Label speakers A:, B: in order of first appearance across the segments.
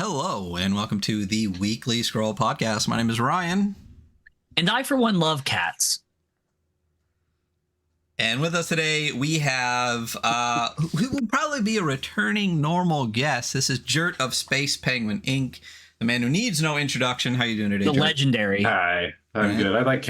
A: Hello, and welcome to the Weekly Scroll Podcast. My name is Ryan.
B: And I, for one, love cats.
A: And with us today, we have who will probably be a returning normal guest. This is Jarrett of Space Penguin Inc., the man who needs no introduction. How you doing today,
B: The
A: Jarrett?
B: legendary.
C: Hi, I'm good. I like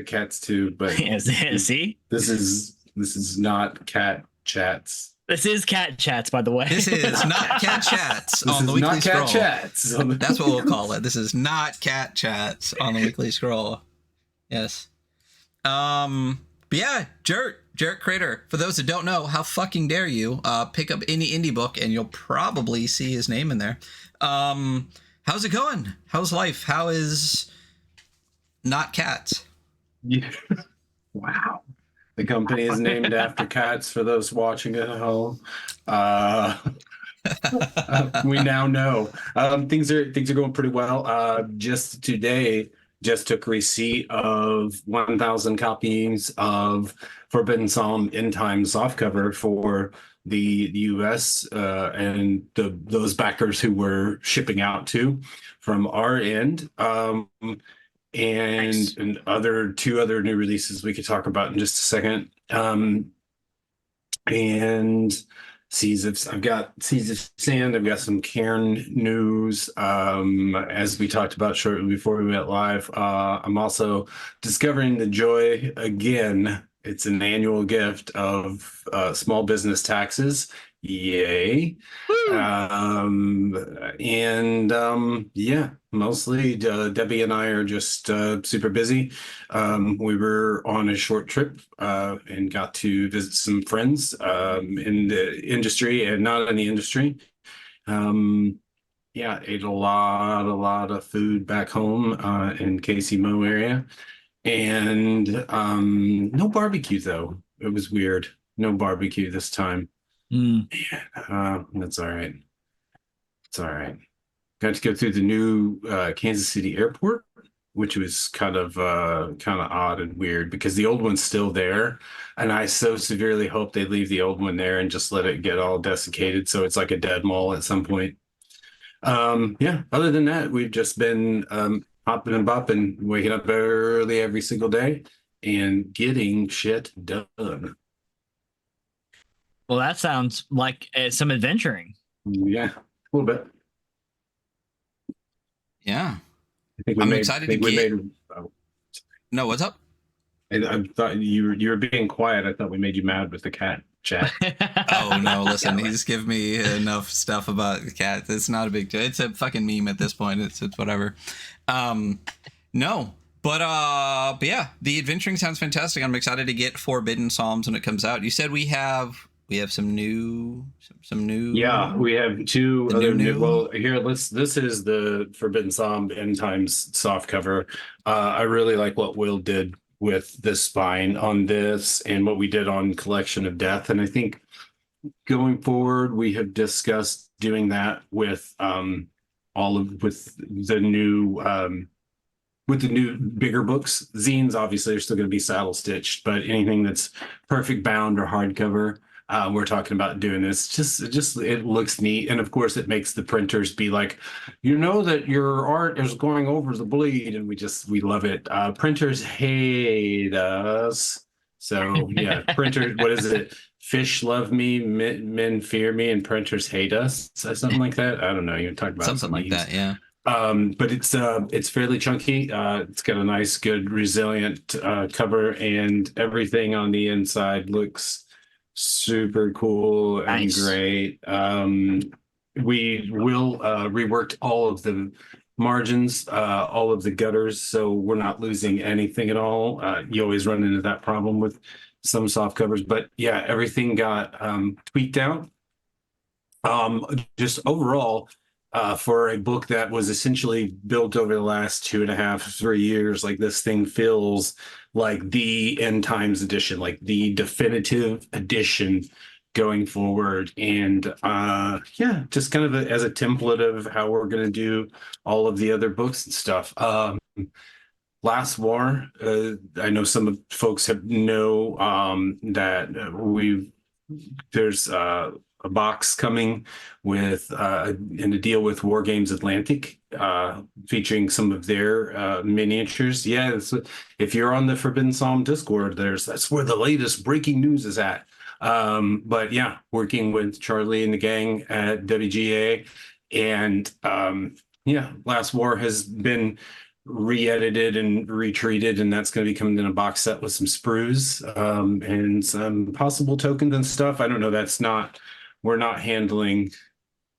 C: cats too, but
B: See?
C: this is not cat chats.
B: This is Cat Chats, by the way.
A: This is not Cat Chats on the Weekly Scroll.
C: This is not Cat Chats.
A: That's what we'll call it. This is not Cat Chats on the Weekly Scroll. Yes. But yeah, Jarrett Crader. For those that don't know, how fucking dare you pick up any indie book and you'll probably see his name in there. How's it going? How's life? How is not cats?
C: Yeah. Wow. The company is named after cats for those watching at home. We now know. Things are going pretty well. Just today, took receipt of 1,000 copies of Forbidden Psalm 𝗖𝗵𝘁 softcover for the US and those backers who were shipping out to from our end.
B: Nice.
C: And two other new releases we could talk about in just a second. And I've got Seas of Sand. I've got some Cairn news. As we talked about shortly before we went live, I'm also discovering the joy again. It's an annual gift of small business taxes. Yay. Yeah, mostly Debbie and I are just super busy. We were on a short trip and got to visit some friends in the industry and not in the industry. Yeah, ate a lot of food back home in 𝗂𝗍𝗵𝘁 area. And no barbecue though. It was weird. No barbecue this time. That's all right. It's all right. Got to go through the new Kansas City airport, which was kind of odd and weird because the old one's still there, and I so severely hope they leave the old one there and just let it get all desiccated so it's like a dead mall at some point. Yeah. Other than that, we've just been hopping and bopping, waking up early every single day, and getting shit done.
B: Well, that sounds like some adventuring.
C: Yeah, a little bit.
A: Yeah.
C: I'm
A: excited to get... No, what's up?
C: I thought you were being quiet. I thought we made you mad with the cat chat.
A: Oh, no, listen, he's given me enough stuff about the cat. It's not a big deal. It's a fucking meme at this point. It's whatever. No. But yeah, the adventuring sounds fantastic. I'm excited to get Forbidden Psalms when it comes out. You said we have some new
C: Yeah, we have two other new. Well, here this is the Forbidden Psalm 𝗖𝗵𝘁 softcover. I really like what Will did with the spine on this and what we did on Collection of Death, and I think going forward we have discussed doing that with the new bigger books. Zines obviously are still going to be saddle stitched, but anything that's perfect bound or hardcover, we're talking about doing this. Just it looks neat, and of course it makes the printers be like, you know that your art is going over the bleed, and we love it. Printers hate us, so yeah. Printers, what is it? Fish love me, men fear me, and printers hate us. Something like that. I don't know. You talk about
A: something like that, yeah.
C: But it's fairly chunky. It's got a nice, good, resilient cover, and everything on the inside looks super cool and
B: nice.
C: Great. We will reworked all of the margins, all of the gutters, so we're not losing anything at all. You always run into that problem with some soft covers, but yeah, everything got tweaked out. Just overall, for a book that was essentially built over the last 2.5-3 years, like this thing feels like the end times edition, like the definitive edition going forward. And yeah, just kind of as a template of how we're going to do all of the other books and stuff. Last War, I know some folks know that there's a box coming with in a deal with War Games Atlantic, featuring some of their miniatures. Yeah, if you're on the Forbidden Psalm Discord, that's where the latest breaking news is at. But yeah, working with Charlie and the gang at WGA, and yeah, Last War has been re-edited and retreated, and that's going to be coming in a box set with some sprues and some possible tokens and stuff. I don't know. We're not handling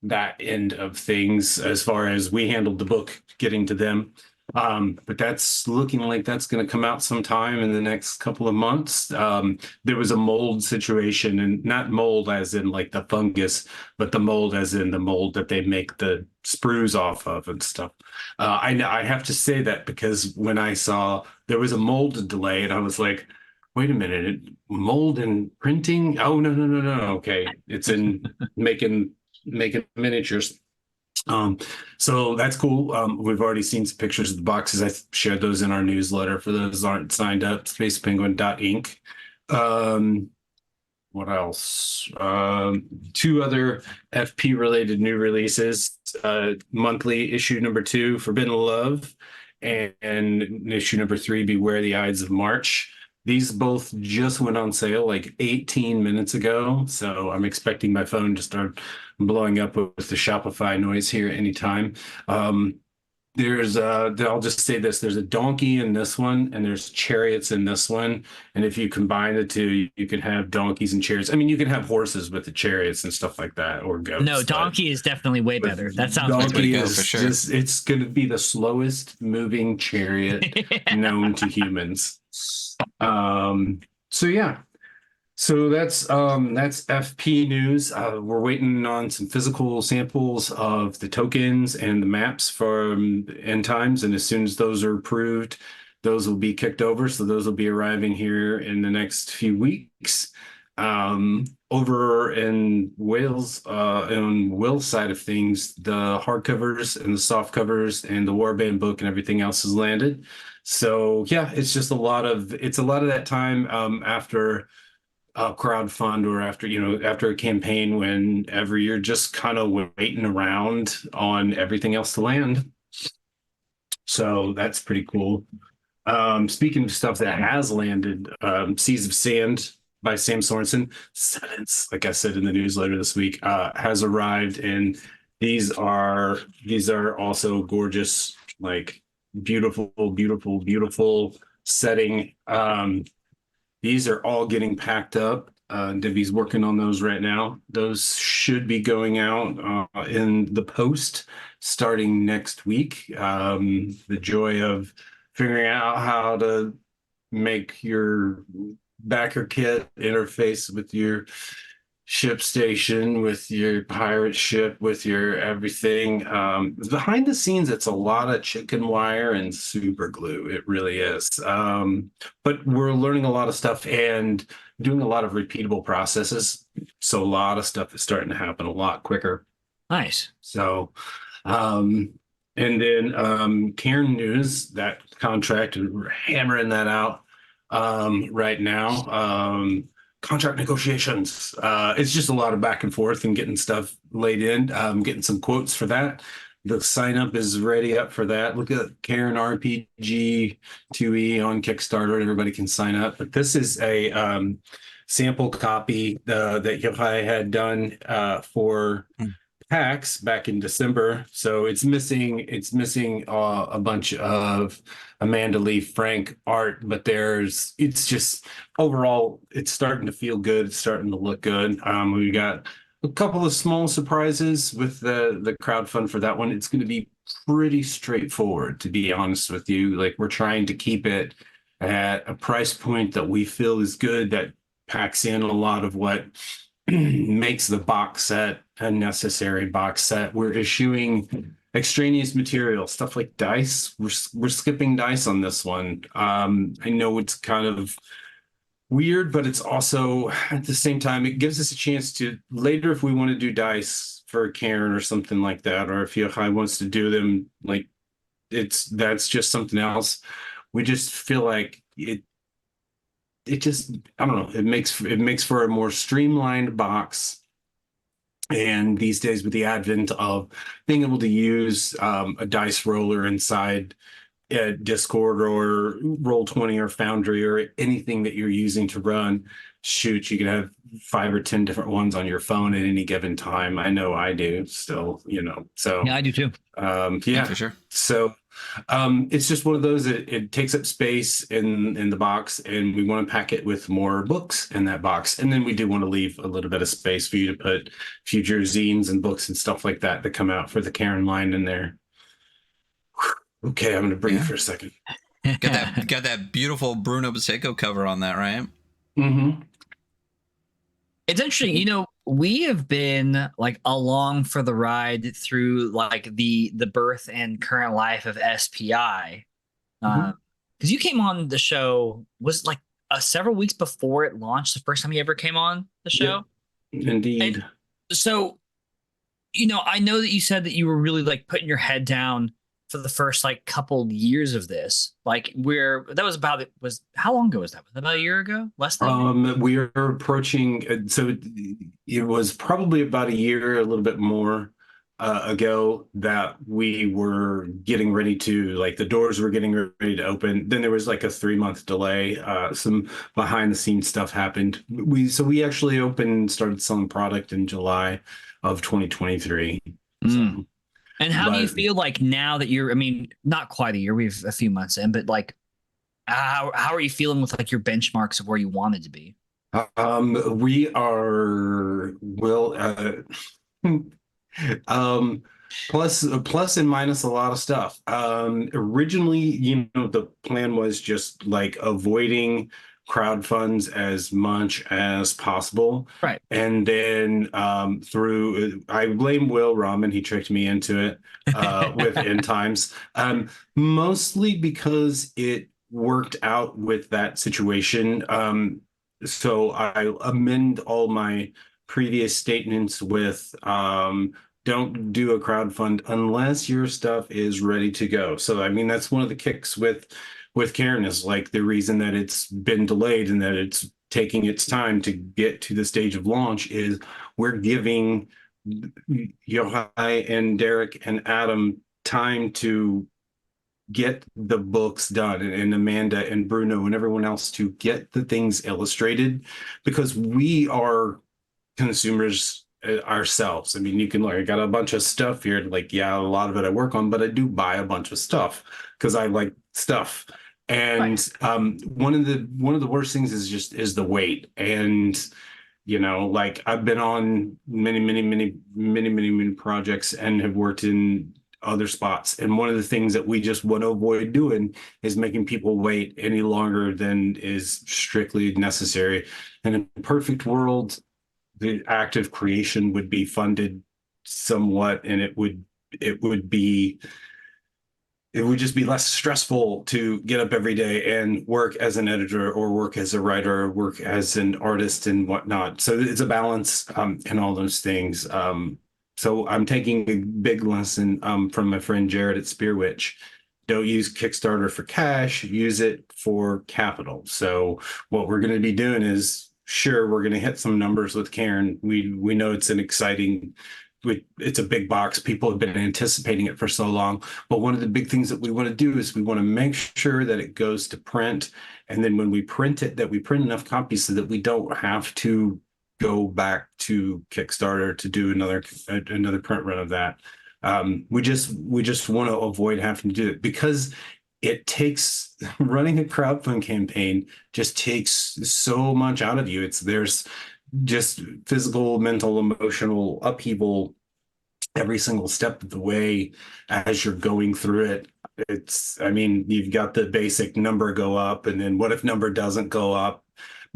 C: that end of things as far as we handled the book getting to them. But that's looking like that's going to come out sometime in the next couple of months. There was a mold situation, and not mold as in like the fungus, but the mold as in the mold that they make the sprues off of and stuff. I have to say that because when I saw there was a mold delay, and I was like, wait a minute, mold and printing? Oh, no. Okay, it's in making miniatures. So that's cool. We've already seen some pictures of the boxes. I shared those in our newsletter for those who aren't signed up, spacepenguin.inc. What else? Two other FP related new releases, monthly issue number 2, Forbidden Love, and issue number 3, Beware the Ides of March. These both just went on sale like 18 minutes ago, so I'm expecting my phone to start blowing up with the Shopify noise here anytime. I'll just say this, there's a donkey in this one, and there's chariots in this one, and if you combine the two, you can have donkeys and chariots. I mean, you can have horses with the chariots and stuff like that, or goats.
B: No, donkey is definitely way better. That sounds like
C: donkey is for sure. It's going to be the slowest moving chariot known to humans. So yeah, so that's FP news. We're waiting on some physical samples of the tokens and the maps from End Times, and as soon as those are approved, those will be kicked over. So those will be arriving here in the next few weeks. Over in Wales, on Will's side of things, the hardcovers and the soft covers and the Warband book and everything else has landed. So yeah, it's a lot of that time after a crowdfund, or after a campaign, whenever you're just kind of waiting around on everything else to land. So that's pretty cool. Speaking of stuff that has landed, Seas of Sand by Sam Sorensen, Sevens, like I said in the newsletter this week, has arrived, and these are also gorgeous, like beautiful setting. These are all getting packed up. Debbie's working on those right now. Those should be going out in the post starting next week. The joy of figuring out how to make your backer kit interface with your ship station, with your pirate ship, with your everything. Behind the scenes, it's a lot of chicken wire and super glue. It really is. But we're learning a lot of stuff and doing a lot of repeatable processes. So a lot of stuff is starting to happen a lot quicker.
B: nice.
C: So, and then Cairn News, that contract, and we're hammering that out right now. Contract negotiations. It's just a lot of back and forth and getting stuff laid in, getting some quotes for that. The sign up is ready up for that. Look at Karen RPG 2E on Kickstarter. Everybody can sign up. But this is a sample copy that 𝗄𝗄 had done for PAX back in December. So it's missing a bunch of Amanda Lee Frank art, but it's just overall, it's starting to feel good. It's starting to look good. We got a couple of small surprises with the crowdfund for that one. It's going to be pretty straightforward, to be honest with you. Like, we're trying to keep it at a price point that we feel is good, that packs in a lot of what makes the box set a necessary box set. We're issuing extraneous material, stuff like dice. We're skipping dice on this one. I know it's kind of weird, but it's also at the same time, it gives us a chance to later, if we want to do dice for Karen or something like that, or if 𝗄𝗄 wants to do them, like that's just something else. We just feel like it just, I don't know, it makes for a more streamlined box And these days, with the advent of being able to use a dice roller inside Discord or Roll20 or Foundry or anything that you're using to run, shoot, you can have 5 or 10 different ones on your phone at any given time. I know I do still, so
B: Yeah, I do too.
C: yeah,
A: for sure.
C: So it's just one of those, it takes up space in the box, and we want to pack it with more books in that box. And then we do want to leave a little bit of space for you to put future zines and books and stuff like that come out for the Karen line in there. Okay, I'm going to breathe for a second.
A: Got that beautiful Bruno Pacheco cover on that, right?
C: Mm-hmm.
B: It's interesting, we have been like along for the ride through like the birth and current life of SPI. Because you came on the show, was like several weeks before it launched, the first time you ever came on the show.
C: Yep. Indeed.
B: And so, I know that you said that you were really like putting your head down for the first like couple years of this. Like how long ago was that? Was that about a year ago? Less than?
C: We are approaching, so it was probably about a year, a little bit more ago, that we were getting ready to, like, the doors were getting ready to open. Then there was like a 3-month delay. Some behind the scenes stuff happened. We actually started selling product in July of 2023. So,
B: and how do you feel like now that you're, not quite a year, we've a few months in, but like, how are you feeling with like your benchmarks of where you wanted to be?
C: We are, plus and minus a lot of stuff. Originally, the plan was just like avoiding crowd funds as much as possible.
B: Right.
C: And then I blame Will Rahman. He tricked me into it with End Times, mostly because it worked out with that situation. So I amend all my previous statements with don't do a crowdfund unless your stuff is ready to go. So that's one of the kicks with Karen, is like the reason that it's been delayed and that it's taking its time to get to the stage of launch is we're giving Yochai and Derek and Adam time to get the books done, and Amanda and Bruno and everyone else to get the things illustrated, because we are consumers ourselves. You can I got a bunch of stuff here, like, yeah, a lot of it I work on, but I do buy a bunch of stuff because I like stuff. And one of the worst things is the wait. And like, I've been on many projects and have worked in other spots, and one of the things that we just want to avoid doing is making people wait any longer than is strictly necessary. And in a perfect world, the active creation would be funded somewhat, and it would just be less stressful to get up every day and work as an editor or work as a writer or work as an artist and whatnot. So it's a balance in all those things. So I'm taking a big lesson from my friend Jarrett at 𝗡𝗄𝗧. Don't use Kickstarter for cash, use it for capital. So what we're going to be doing is, sure, we're going to hit some numbers with Karen. We know it's it's a big box. People have been anticipating it for so long. But one of the big things that we want to do is we want to make sure that it goes to print. And then when we print it, that we print enough copies so that we don't have to go back to Kickstarter to do another print run of that. We just want to avoid having to do it, because it takes, running a crowdfund campaign just takes so much out of you. There's just physical, mental, emotional upheaval every single step of the way as you're going through it. You've got the basic number go up, and then what if number doesn't go up?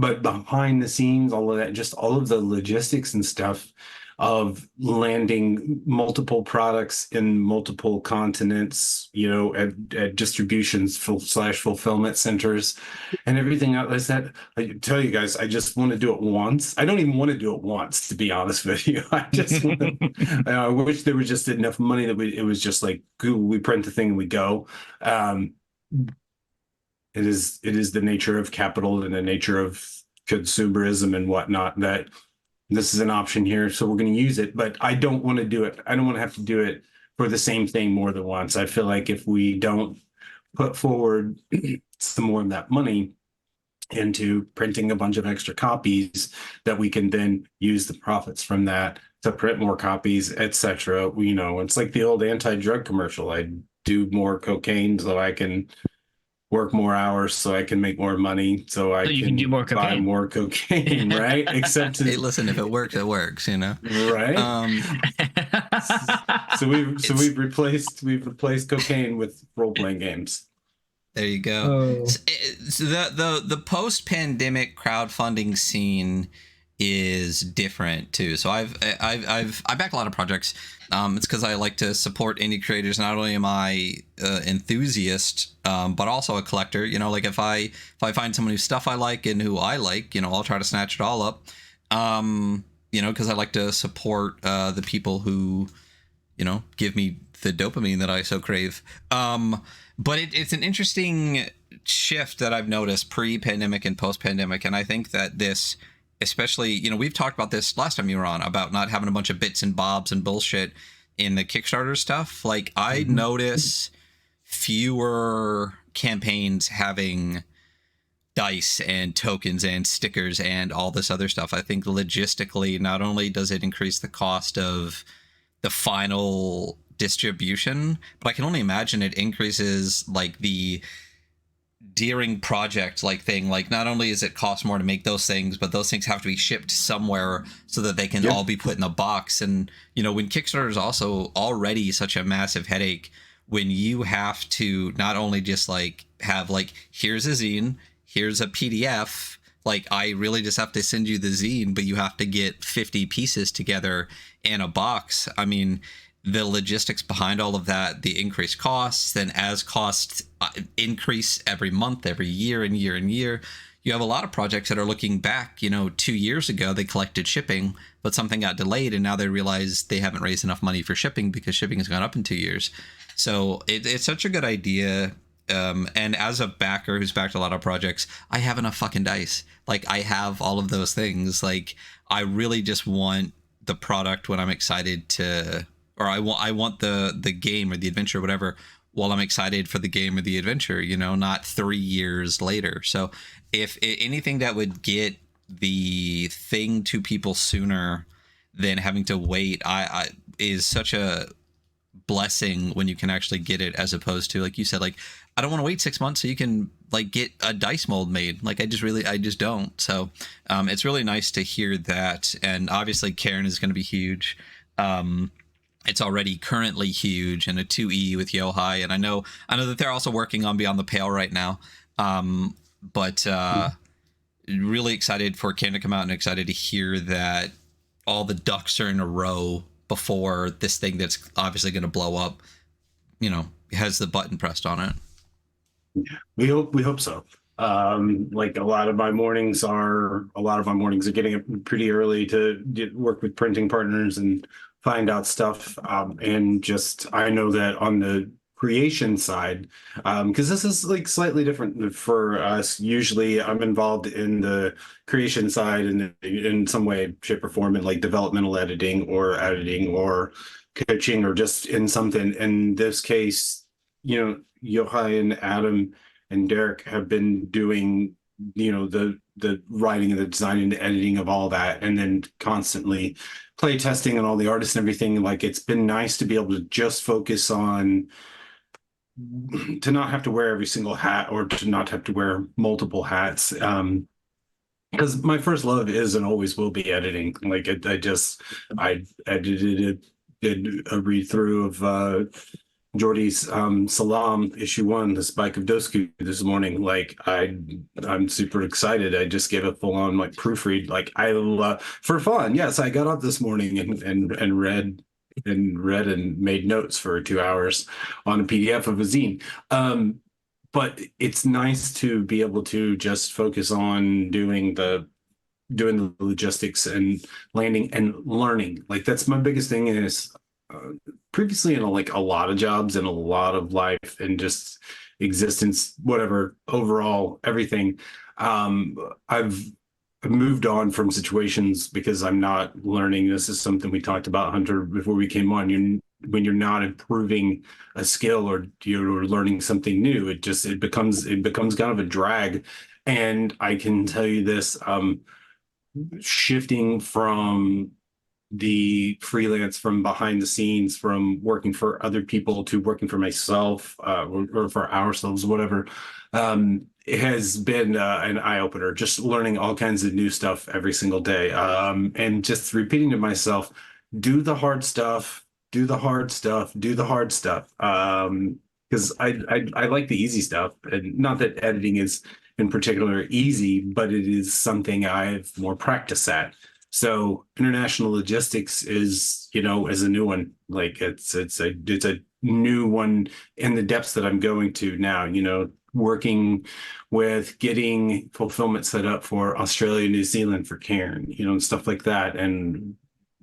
C: But behind the scenes, all of that, just all of the logistics and stuff of landing multiple products in multiple continents, at distributions /fulfillment centers and everything else. That, I tell you guys, I just want to do it once. I don't even want to do it once, to be honest with you. I just want to, I wish there was just enough money that it was just like, we print the thing and we go. It is the nature of capital and the nature of consumerism and whatnot that this is an option here, so we're going to use it, but I don't want to do it. I don't want to have to do it for the same thing more than once. I feel like if we don't put forward some more of that money into printing a bunch of extra copies, that we can then use the profits from that to print more copies, etc. You know, it's like the old anti-drug commercial. I do more cocaine so I can work more hours, so I can make more money, so I
B: you
C: can
B: do more
C: buy
B: cocaine.
C: more cocaine, right? Except
A: Hey, listen, if it works, it works, you know.
C: right. So we've replaced cocaine with role-playing games.
A: There you go.
B: Oh.
A: So the post-pandemic crowdfunding scene is different too. So I back a lot of projects. It's because I like to support indie creators. Not only am I enthusiast, but also a collector. You know, like if I find someone whose stuff I like and who I like, you know, I'll try to snatch it all up. You know, because I like to support the people who, you know, give me the dopamine that I so crave. But it's an interesting shift that I've noticed pre-pandemic and post-pandemic, and I think that this, especially, you know, we've talked about this last time you were on about not having a bunch of bits and bobs and bullshit in the Kickstarter stuff. Like, I notice fewer campaigns having dice and tokens and stickers and all this other stuff. I think logistically, not only does it increase the cost of the final distribution, but I can only imagine it increases like the Deering project like thing. Like, not only is it cost more to make those things, but those things have to be shipped somewhere so that they can all be put in a box. And, you know, when Kickstarter is also already such a massive headache, when you have to not only just like have like, here's a zine, here's a PDF, like I really just have to send you the zine, but you have to get 50 pieces together in a box. I mean, the logistics behind all of that, the increased costs, then as costs increase every month, every year and year and year, you have a lot of projects that are looking back, you know, 2 years ago, they collected shipping, but something got delayed and now they realize they haven't raised enough money for shipping because shipping has gone up in 2 years. So it's such a good idea. And as a backer who's backed a lot of projects, I have enough fucking dice. Like, I have all of those things. Like, I really just want the product when I'm excited to, or I want the game or the adventure or whatever while I'm excited for the game or the adventure, you know, not 3 years later. So if anything that would get the thing to people sooner than having to wait, I is such a blessing when you can actually get it, as opposed to, like you said, like, I don't want to wait 6 months so you can like get a dice mold made. Like, I just don't. So it's really nice to hear that. And obviously Karen is going to be huge. It's already currently huge, and a 2E with 𝗖𝗄𝗃, and I know that they're also working on Beyond the Pale right now. But really excited for Karen to come out, and excited to hear that all the ducks are in a row before this thing that's obviously going to blow up, you know, has the button pressed on it.
C: We hope so. Like a lot of my mornings are getting up pretty early to work with printing partners and find out stuff. And just, I know that on the creation side, because this is like slightly different for us. Usually I'm involved in the creation side in some way, shape or form, in like developmental editing or coaching, or just in something. In this case, you know, 𝗖𝗄𝗃 and Adam and Derek have been doing, you know, the writing and the design and the editing of all that, and then constantly play testing and all the artists and everything. Like, it's been nice to be able to just focus on, to not have to wear every single hat, or to not have to wear multiple hats. Because my first love is and always will be editing. Like, I edited it, did a read through of Jordy's Salam issue 1, the Spike of Dosku, this morning. Like, I'm super excited. I just gave a full-on like proofread. Like, I love, for fun. Yes, I got up this morning and read and made notes for 2 hours on a PDF of a zine. But it's nice to be able to just focus on doing the logistics and landing and learning. Like, that's my biggest thing is, previously in a lot of jobs and a lot of life and just existence, whatever, overall everything, I've moved on from situations because I'm not learning. This is something we talked about, Hunter, before we came on. When you're not improving a skill or you're learning something new, it becomes kind of a drag. And I can tell you this, shifting from the freelance, from behind the scenes, from working for other people to working for myself, or for ourselves, whatever, it has been an eye-opener, just learning all kinds of new stuff every single day, and just repeating to myself, do the hard stuff, do the hard stuff, do the hard stuff, because I like the easy stuff. And not that editing is in particular easy, but it is something I have more practice at. So international logistics is, is a new one. Like it's a new one in the depths that I'm going to now, working with getting fulfillment set up for Australia, New Zealand for Cairn, and stuff like that. And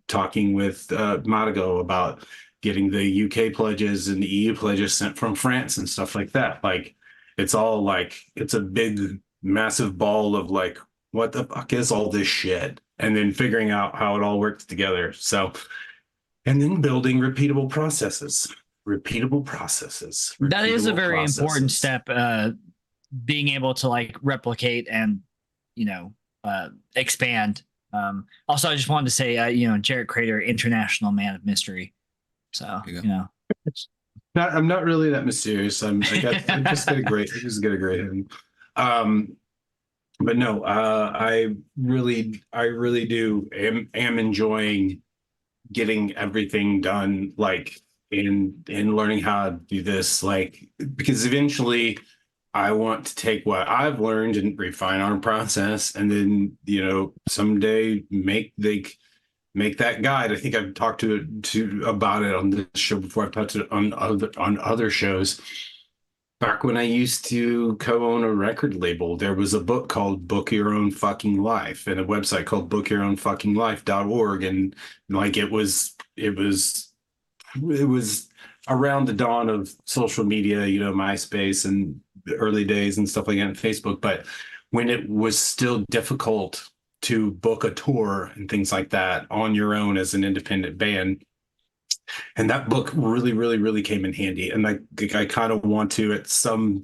C: talking with 𝗏𝗏𝗂 about getting the UK pledges and the EU pledges sent from France and stuff like that. Like, it's all like, it's a big, massive ball of like, what the fuck is all this shit? And then figuring out how it all works together. So, and then building repeatable processes.
B: That is a very important step. Being able to like replicate and, expand. Also, I just wanted to say, Jarrett Crader, international man of mystery. So,
C: I'm not really that mysterious. I just get a great head. But no, I really am enjoying getting everything done, like in learning how to do this, like, because eventually I want to take what I've learned and refine our process, and then someday make that guide. I think I've talked to about it on this show before. I've talked to it on other shows. Back when I used to co-own a record label, there was a book called Book Your Own Fucking Life and a website called bookyourownfuckinglife.org. And like, it was around the dawn of social media, MySpace and the early days and stuff like that, and Facebook. But when it was still difficult to book a tour and things like that on your own as an independent band. And that book really, really, really came in handy. And I kind of want to, at some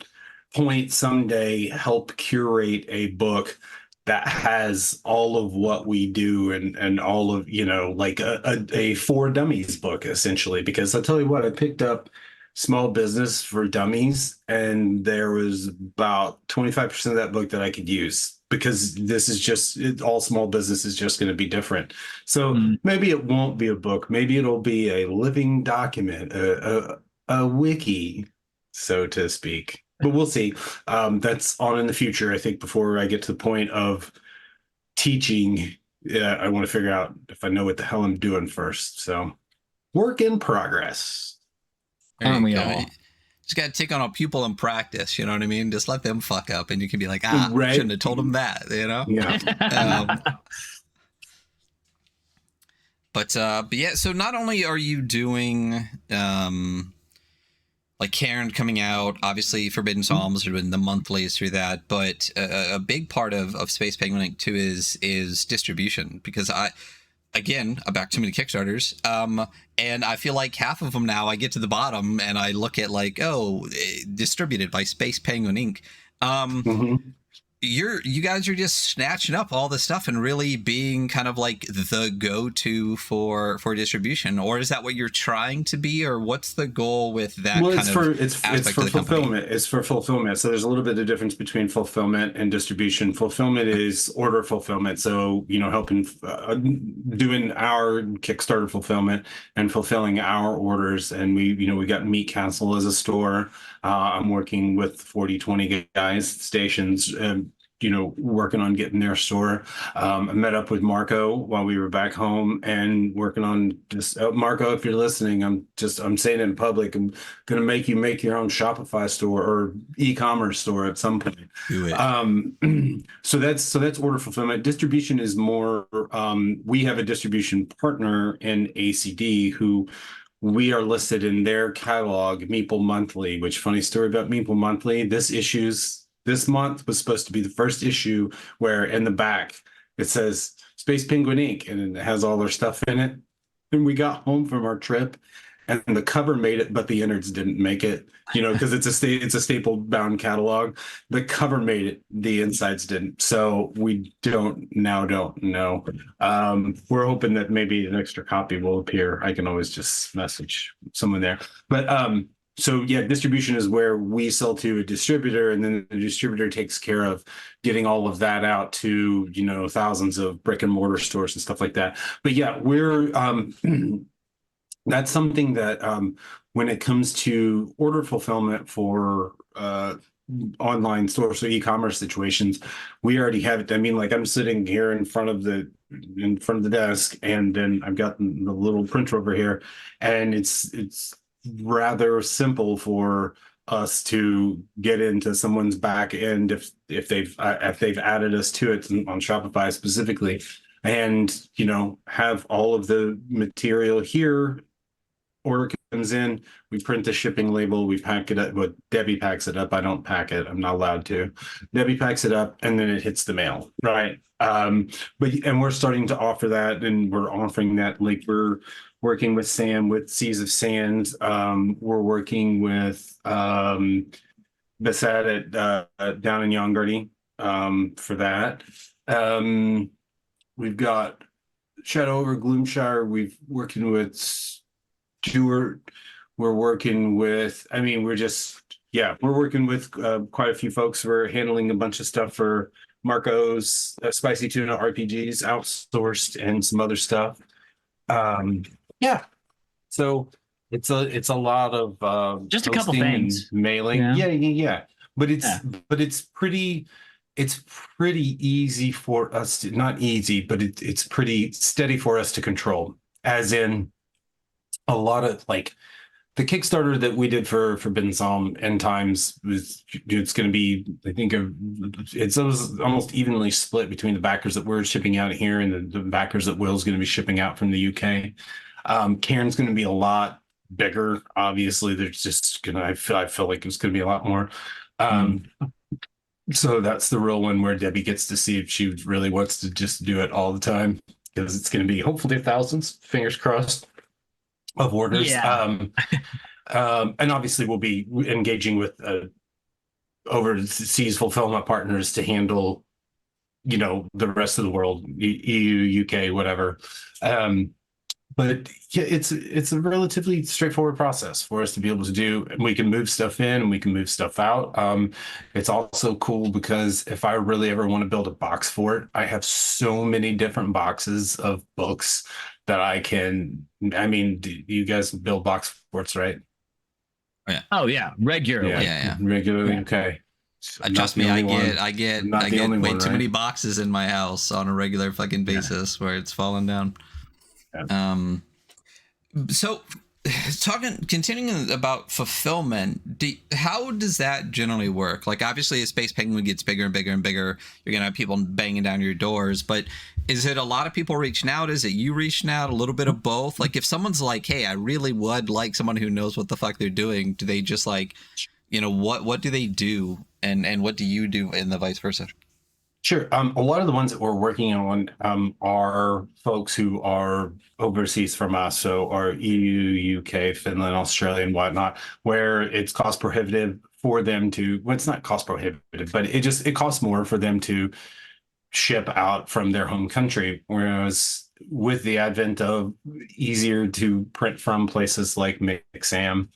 C: point someday, help curate a book that has all of what we do and all of, like a for dummies book, essentially. Because I'll tell you what, I picked up Small Business for Dummies, and there was about 25% of that book that I could use, because this is just all small business is just going to be different. So maybe it won't be a book. Maybe it'll be a living document, a wiki, so to speak. But we'll see. That's on in the future. I think before I get to the point of teaching, I want to figure out if I know what the hell I'm doing first. So, work in progress.
B: Aren't we all?
A: Just got to take on a pupil and practice, you know what I mean? Just let them fuck up and you can be like,
C: right.
A: Shouldn't have told them that,
C: Yeah.
A: But yeah, so not only are you doing like Cairn coming out, obviously Forbidden Psalms are doing the monthlies through that, but a big part of Space Penguin Inc. too is distribution, because I'm back too many Kickstarters. And I feel like half of them now I get to the bottom and I look at like, distributed by Space Penguin Inc. You guys are just snatching up all this stuff and really being kind of like the go-to for distribution, or is that what you're trying to be, or what's the goal with that?
C: Well, it's for fulfillment. It's for fulfillment. So there's a little bit of difference between fulfillment and distribution. Fulfillment is order fulfillment. So, helping doing our Kickstarter fulfillment and fulfilling our orders. And we got Meat Castle as a store. I'm working with 4020 guys stations, working on getting their store. I met up with Marco while we were back home and working on just, Marco, if you're listening, I'm saying it in public, I'm going to make you make your own Shopify store or e-commerce store at some point.
A: Do it.
C: So that's order fulfillment. Distribution is more, we have a distribution partner in ACD who we are listed in their catalog, Meeple Monthly, which, funny story about Meeple Monthly, this month was supposed to be the first issue where in the back it says Space Penguin Ink, and it has all their stuff in it. And we got home from our trip, and the cover made it, but the innards didn't make it. You know, because it's a staple bound catalog. The cover made it, the insides didn't. So we don't know. We're hoping that maybe an extra copy will appear. I can always just message someone there. But so yeah, distribution is where we sell to a distributor, and then the distributor takes care of getting all of that out to, you know, thousands of brick and mortar stores and stuff like that. But yeah, we're that's something that when it comes to order fulfillment for online stores, so e-commerce situations, we already have it. I mean, like I'm sitting here in front of the desk, and then I've got the little printer over here, and it's rather simple for us to get into someone's back end if they've added us to it on Shopify specifically, and you know, have all of the material here. Order comes in, we print the shipping label, we pack it up, but Debbie packs it up. I don't pack it, I'm not allowed to. Debbie packs it up, and then it hits the mail, right? And we're starting to offer that, and we're offering that. Like we're working with Sam with Seas of Sand. We're working with 𝗏𝗏 at down in Youngardie for that. We've got Shadow over Gloomshire. We've working with Stewart. We're working with, I mean, we're working with quite a few folks. We're handling a bunch of stuff for Marco's Spicy Tuna RPGs outsourced, and some other stuff. Yeah. So it's a lot of
B: just a couple things,
C: mailing. Yeah. But it's pretty easy for us to, not easy, but it's pretty steady for us to control, as in a lot of like the Kickstarter that we did for 𝗏𝗏 End Times it's going to be, I think it's almost evenly split between the backers that we're shipping out here and the backers that Will's going to be shipping out from the UK. Cairn's going to be a lot bigger. Obviously, there's just gonna, I feel like it's going to be a lot more. So that's the real one where Debbie gets to see if she really wants to just do it all the time, because it's going to be hopefully thousands, fingers crossed, of orders.
B: Yeah.
C: And obviously we'll be engaging with overseas fulfillment partners to handle, you know, the rest of the world, EU, UK, whatever. But yeah, it's a relatively straightforward process for us to be able to do. And we can move stuff in and we can move stuff out. It's also cool because if I really ever want to build a box for it, I have so many different boxes of books that I can. I mean, you guys build box forts, right?
B: Oh yeah, regularly.
A: Yeah.
C: Regularly. Okay.
A: Trust me, I get way too many boxes in my house on a regular fucking basis where it's falling down.
C: Yeah.
A: So continuing about fulfillment, how does that generally work? Like, obviously, as Space Penguin gets bigger and bigger and bigger, you're gonna have people banging down your doors. But is it a lot of people reaching out? Is it you reaching out? A little bit of both? Like, if someone's like, "Hey, I really would like someone who knows what the fuck they're doing," do they just like, you know, what do they do, and what do you do, and the vice versa?
C: Sure. A lot of the ones that we're working on are folks who are overseas from us, so are EU, UK, Finland, Australia, and whatnot, where it's cost prohibitive for them to, well, it's not cost prohibitive, but it costs more for them to ship out from their home country. Whereas with the advent of easier to print from places like Mixam,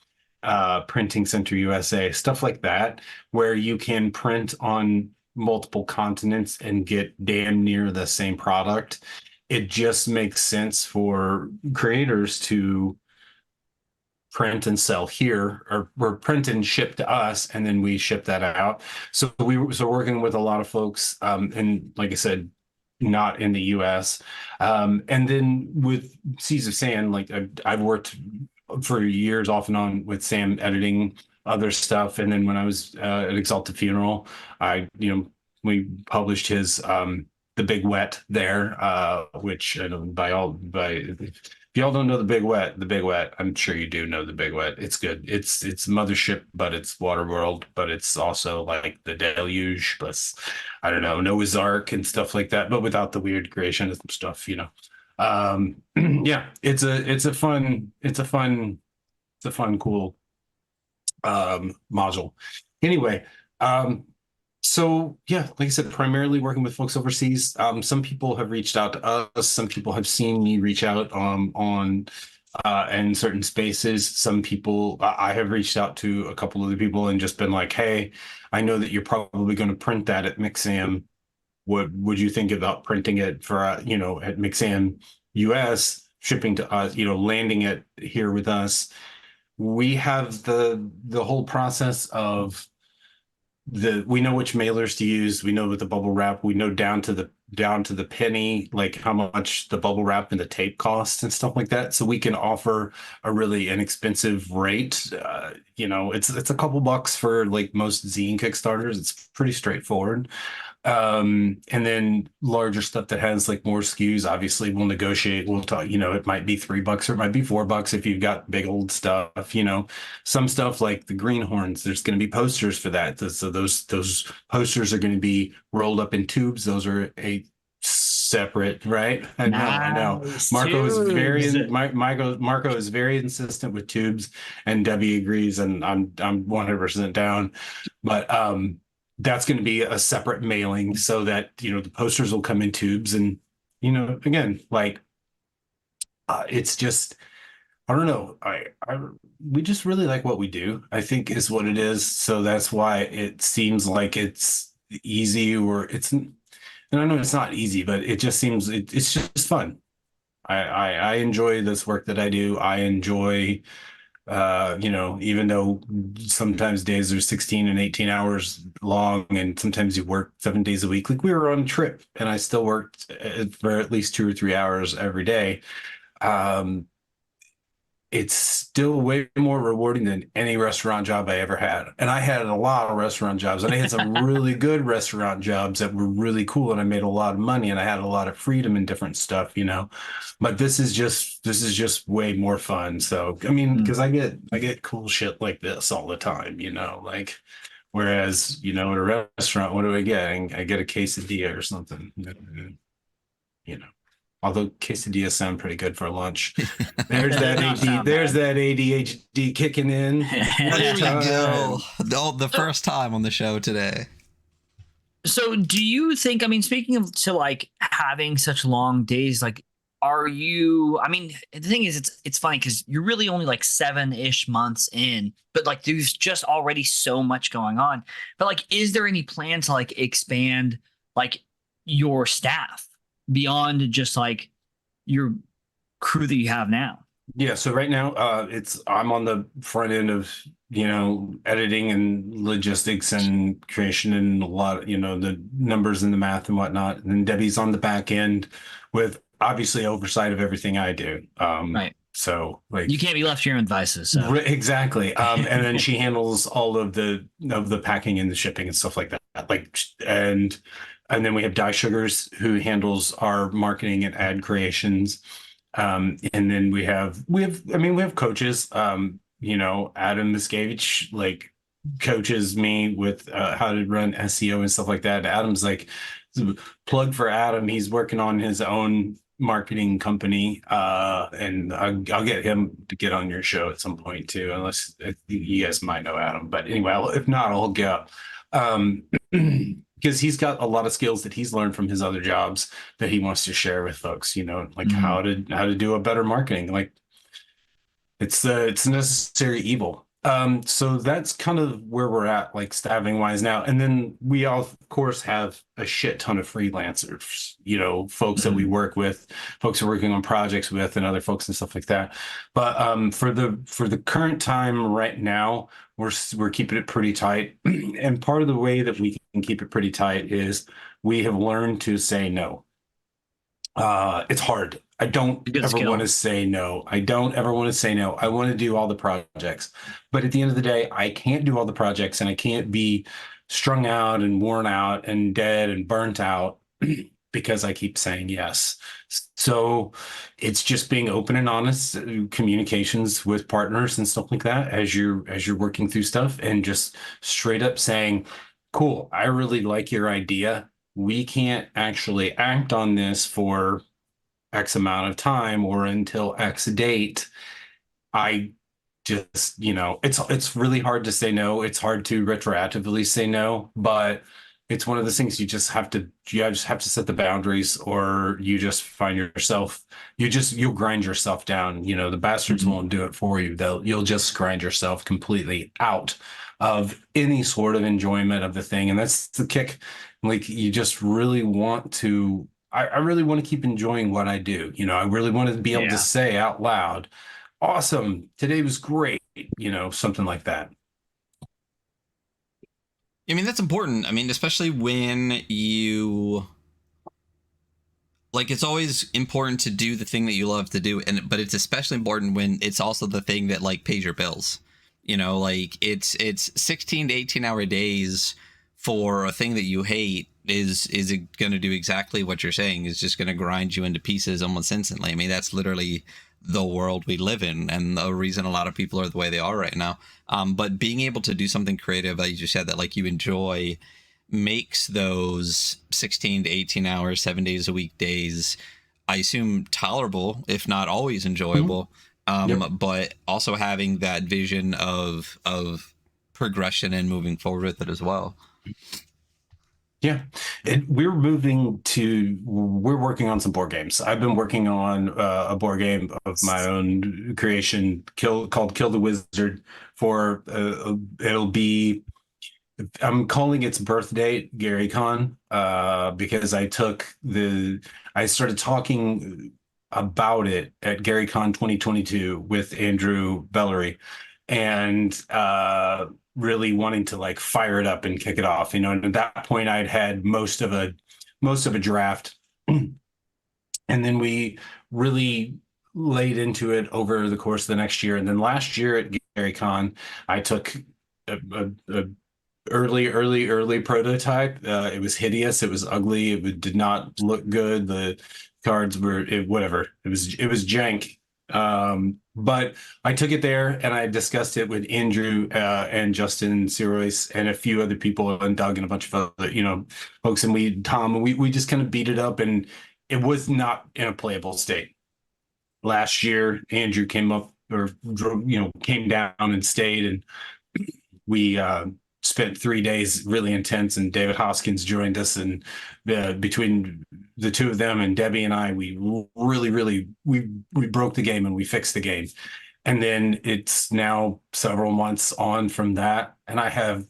C: Printing Center USA, stuff like that, where you can print on multiple continents and get damn near the same product, it just makes sense for creators to print and sell here, or print and ship to us, and then we ship that out. So we're working with a lot of folks, and like I said, not in the US. And then with Seas of Sand, like I've worked for years off and on with Sam editing other stuff. And then when I was at Exalted Funeral, we published his The Big Wet there, which by If y'all don't know the Big Wet, I'm sure you do know the Big Wet. It's good. It's Mothership, but it's Waterworld, but it's also like the Deluge plus, I don't know, Noah's Ark and stuff like that, but without the weird creationism stuff, you know. Yeah, it's a fun, cool module. Anyway, so yeah, like I said, primarily working with folks overseas. Some people have reached out to us. Some people have seen me reach out on in certain spaces. Some people, I have reached out to a couple other people and just been like, hey, I know that you're probably going to print that at Mixam. Would you think about printing it for you know, at Mixam US, shipping to us, you know, landing it here with us? We have the whole process of we know which mailers to use. We know with the bubble wrap, we know down to the penny, like how much the bubble wrap and the tape cost and stuff like that. So we can offer a really inexpensive rate. You know, it's a couple bucks for like most zine Kickstarters. It's pretty straightforward. And then larger stuff that has like more SKUs, obviously we'll negotiate. We'll talk, you know, it might be $3 or it might be $4 if you've got big old stuff, you know. Some stuff like the greenhorns, there's going to be posters for that. So those posters are going to be rolled up in tubes. Those are a separate, right? I know. Marco is very insistent with tubes, and Debbie agrees, and I'm 100% down. But that's going to be a separate mailing so that, you know, the posters will come in tubes. And, you know, again, like, it's just, I don't know. We just really like what we do, I think is what it is. So that's why it seems like it's easy, or and I know it's not easy, but it just seems, it's just fun. I enjoy this work that I do. I enjoy, you know, even though sometimes days are 16 and 18 hours long, and sometimes you work 7 days a week. Like we were on a trip and I still worked for at least 2 or 3 hours every day. It's still way more rewarding than any restaurant job I ever had. And I had a lot of restaurant jobs, and I had some really good restaurant jobs that were really cool, and I made a lot of money, and I had a lot of freedom and different stuff, you know. But this is just way more fun. So, I mean, because I get cool shit like this all the time, you know, like, whereas, you know, at a restaurant, what do I get? I get a quesadilla or something, you know. Although quesadillas sound pretty good for lunch. There's that ADHD kicking in.
A: There we go. The first time on the show today.
B: So do you think, I mean, speaking of to like having such long days, like, are you, I mean, the thing is, it's funny because you're really only like 7-ish months in, but like there's just already so much going on. But like, is there any plan to like expand like your staff beyond just like your crew that you have now?
C: Yeah, so right now I'm on the front end of, you know, editing and logistics and creation and a lot of, you know, the numbers and the math and whatnot. And then Debbie's on the back end with obviously oversight of everything I do.
B: Right.
C: So like
B: you can't be left to your own devices. So.
C: Exactly. And then she handles all of the packing and the shipping and stuff like that. Like, and then we have Dye Sugars, who handles our marketing and ad creations. And then we have coaches. You know, 𝗏𝗏 like coaches me with how to run SEO and stuff like that. Adam's like, plug for Adam. He's working on his own marketing company, and I'll get him to get on your show at some point too, unless you guys might know Adam. But anyway, if not, I'll hook you up. Because he's got a lot of skills that he's learned from his other jobs that he wants to share with folks, you know, like how to do a better marketing. Like it's a necessary evil. So that's kind of where we're at, like staffing wise now. And then we all, of course, have a shit ton of freelancers, you know, folks that we work with, folks we're working on projects with, and other folks and stuff like that. But for the current time right now, we're keeping it pretty tight. And part of the way that we can keep it pretty tight is we have learned to say no. It's hard. I don't ever want to say no. I don't ever want to say no. I want to do all the projects. But at the end of the day, I can't do all the projects, and I can't be strung out and worn out and dead and burnt out because I keep saying yes. So it's just being open and honest communications with partners and stuff like that as you're working through stuff, and just straight up saying, cool, I really like your idea. We can't actually act on this for X amount of time or until X date. I just, it's really hard to say no. It's hard to retroactively say no, but it's one of those things you just have to set the boundaries, or you just find yourself, you'll grind yourself down. The bastards won't do it for you. You'll just grind yourself completely out of any sort of enjoyment of the thing. And that's the kick. Like, you just really want to, I really want to keep enjoying what I do. I really want to be able to say out loud, awesome, today was great, something like that.
A: I mean, that's important. I mean, especially when you, like, it's always important to do the thing that you love to do, but it's especially important when it's also the thing that, like, pays your bills. Like, it's 16 to 18 hour days for a thing that you hate is it going to do exactly what you're saying? Is just going to grind you into pieces almost instantly. I mean, that's literally the world we live in, and the reason a lot of people are the way they are right now. But being able to do something creative, like you said, that like you enjoy, makes those 16 to 18 hours, 7 days a week days, I assume, tolerable, if not always enjoyable. But also having that vision of progression and moving forward with it as well.
C: Yeah, we're working on some board games. I've been working on a board game of my own creation called 𝗡𝗢𝗧 𝗖𝗵𝘁𝗶. It'll be, I'm calling its birth date 𝗓𝗍Con, because I started talking about it at 𝗓𝗍Con 2022 with Andrew Bellery, and really wanting to like fire it up and kick it off. And at that point I'd had most of a draft, and then we really laid into it over the course of the next year. And then last year at 𝗓𝗍Con, I took a early prototype. It was hideous. It was ugly. It did not look good. The cards were whatever. It was jank. But I took it there and I discussed it with Andrew and Justin Sirois and a few other people, and Doug and a bunch of other folks, and we just kind of beat it up, and it was not in a playable state. Last year Andrew came up, or came down and stayed, and we spent 3 days really intense, and David Hoskins joined us, and between the two of them and Debbie and I, we really we broke the game and we fixed the game. And then it's now several months on from that, and I have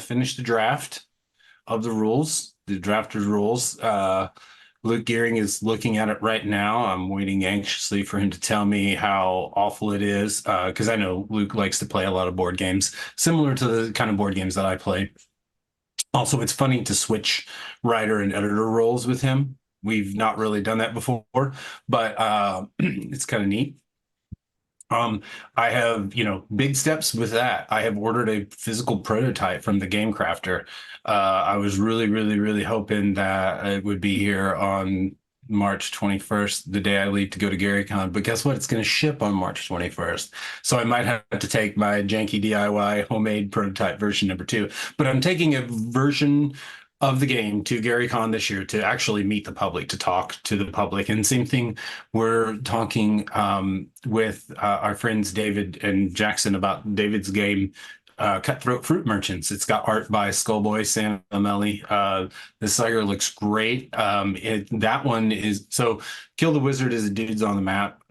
C: finished the draft of the rules, the drafted rules. Luke Gearing is looking at it right now. I'm waiting anxiously for him to tell me how awful it is, because I know Luke likes to play a lot of board games, similar to the kind of board games that I play. Also, it's funny to switch writer and editor roles with him. We've not really done that before, but it's kind of neat. I have, big steps with that. I have ordered a physical prototype from the Game Crafter. I was really hoping that it would be here on March 21st, the day I leave to go to 𝗓𝗍Con. But guess what? It's going to ship on March 21st. So I might have to take my janky DIY homemade prototype version number 2. But I'm taking a version of the game to 𝗓𝗍Con this year to actually meet the public, to talk to the public. And same thing, we're talking with our friends David and Jackson about David's game, Cutthroat Fruit Merchants. It's got art by Skullboy Sam Amelli. The sucker looks great. That one is, so 𝗡𝗢𝗧 is a dudes on the map.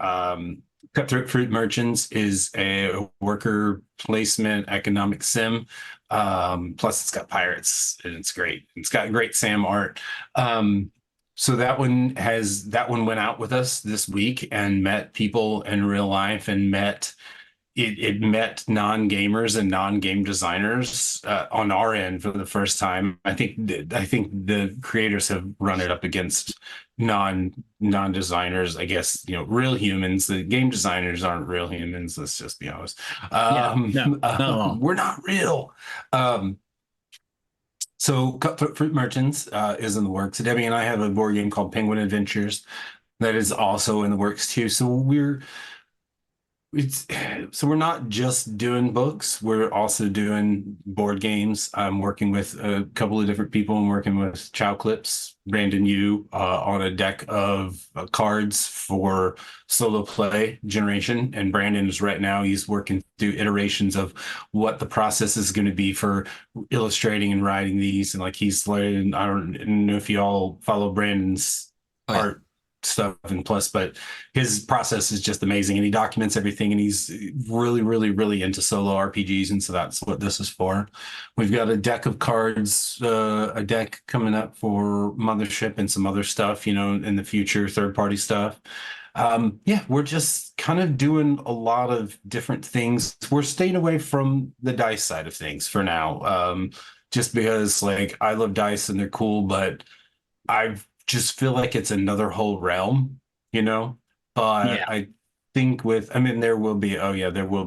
C: Cutthroat Fruit Merchants is a worker placement economic sim. Plus it's got pirates, and it's great. It's got great Sam art. So that one went out with us this week and met people in real life, and met non-gamers and non-game designers on our end for the first time. I think the creators have run it up against non-designers, I guess, real humans. The game designers aren't real humans, let's just be honest.
B: No,
C: we're not real. So Cutthroat Fruit Merchants is in the works. Debbie and I have a board game called Penguin Adventures that is also in the works too. So we're not just doing books, we're also doing board games. I'm working with a couple of different people. I'm working with 𝗡𝗊𝗧 Brandon Yu on a deck of cards for solo play generation. And Brandon is right now, he's working through iterations of what the process is going to be for illustrating and writing these. And like he's learning, I don't know if you all follow Brandon's art stuff and plus, but his process is just amazing, and he documents everything, and he's really into solo RPGs, and so that's what this is for. We've got a deck of cards, a deck coming up for Mothership and some other stuff, you know, in the future, third-party stuff. Yeah, we're just kind of doing a lot of different things. We're staying away from the dice side of things for now, just because like I love dice and they're cool, but I've just feel like it's another whole realm, you know. But
B: Yeah.
C: I think I mean, there will be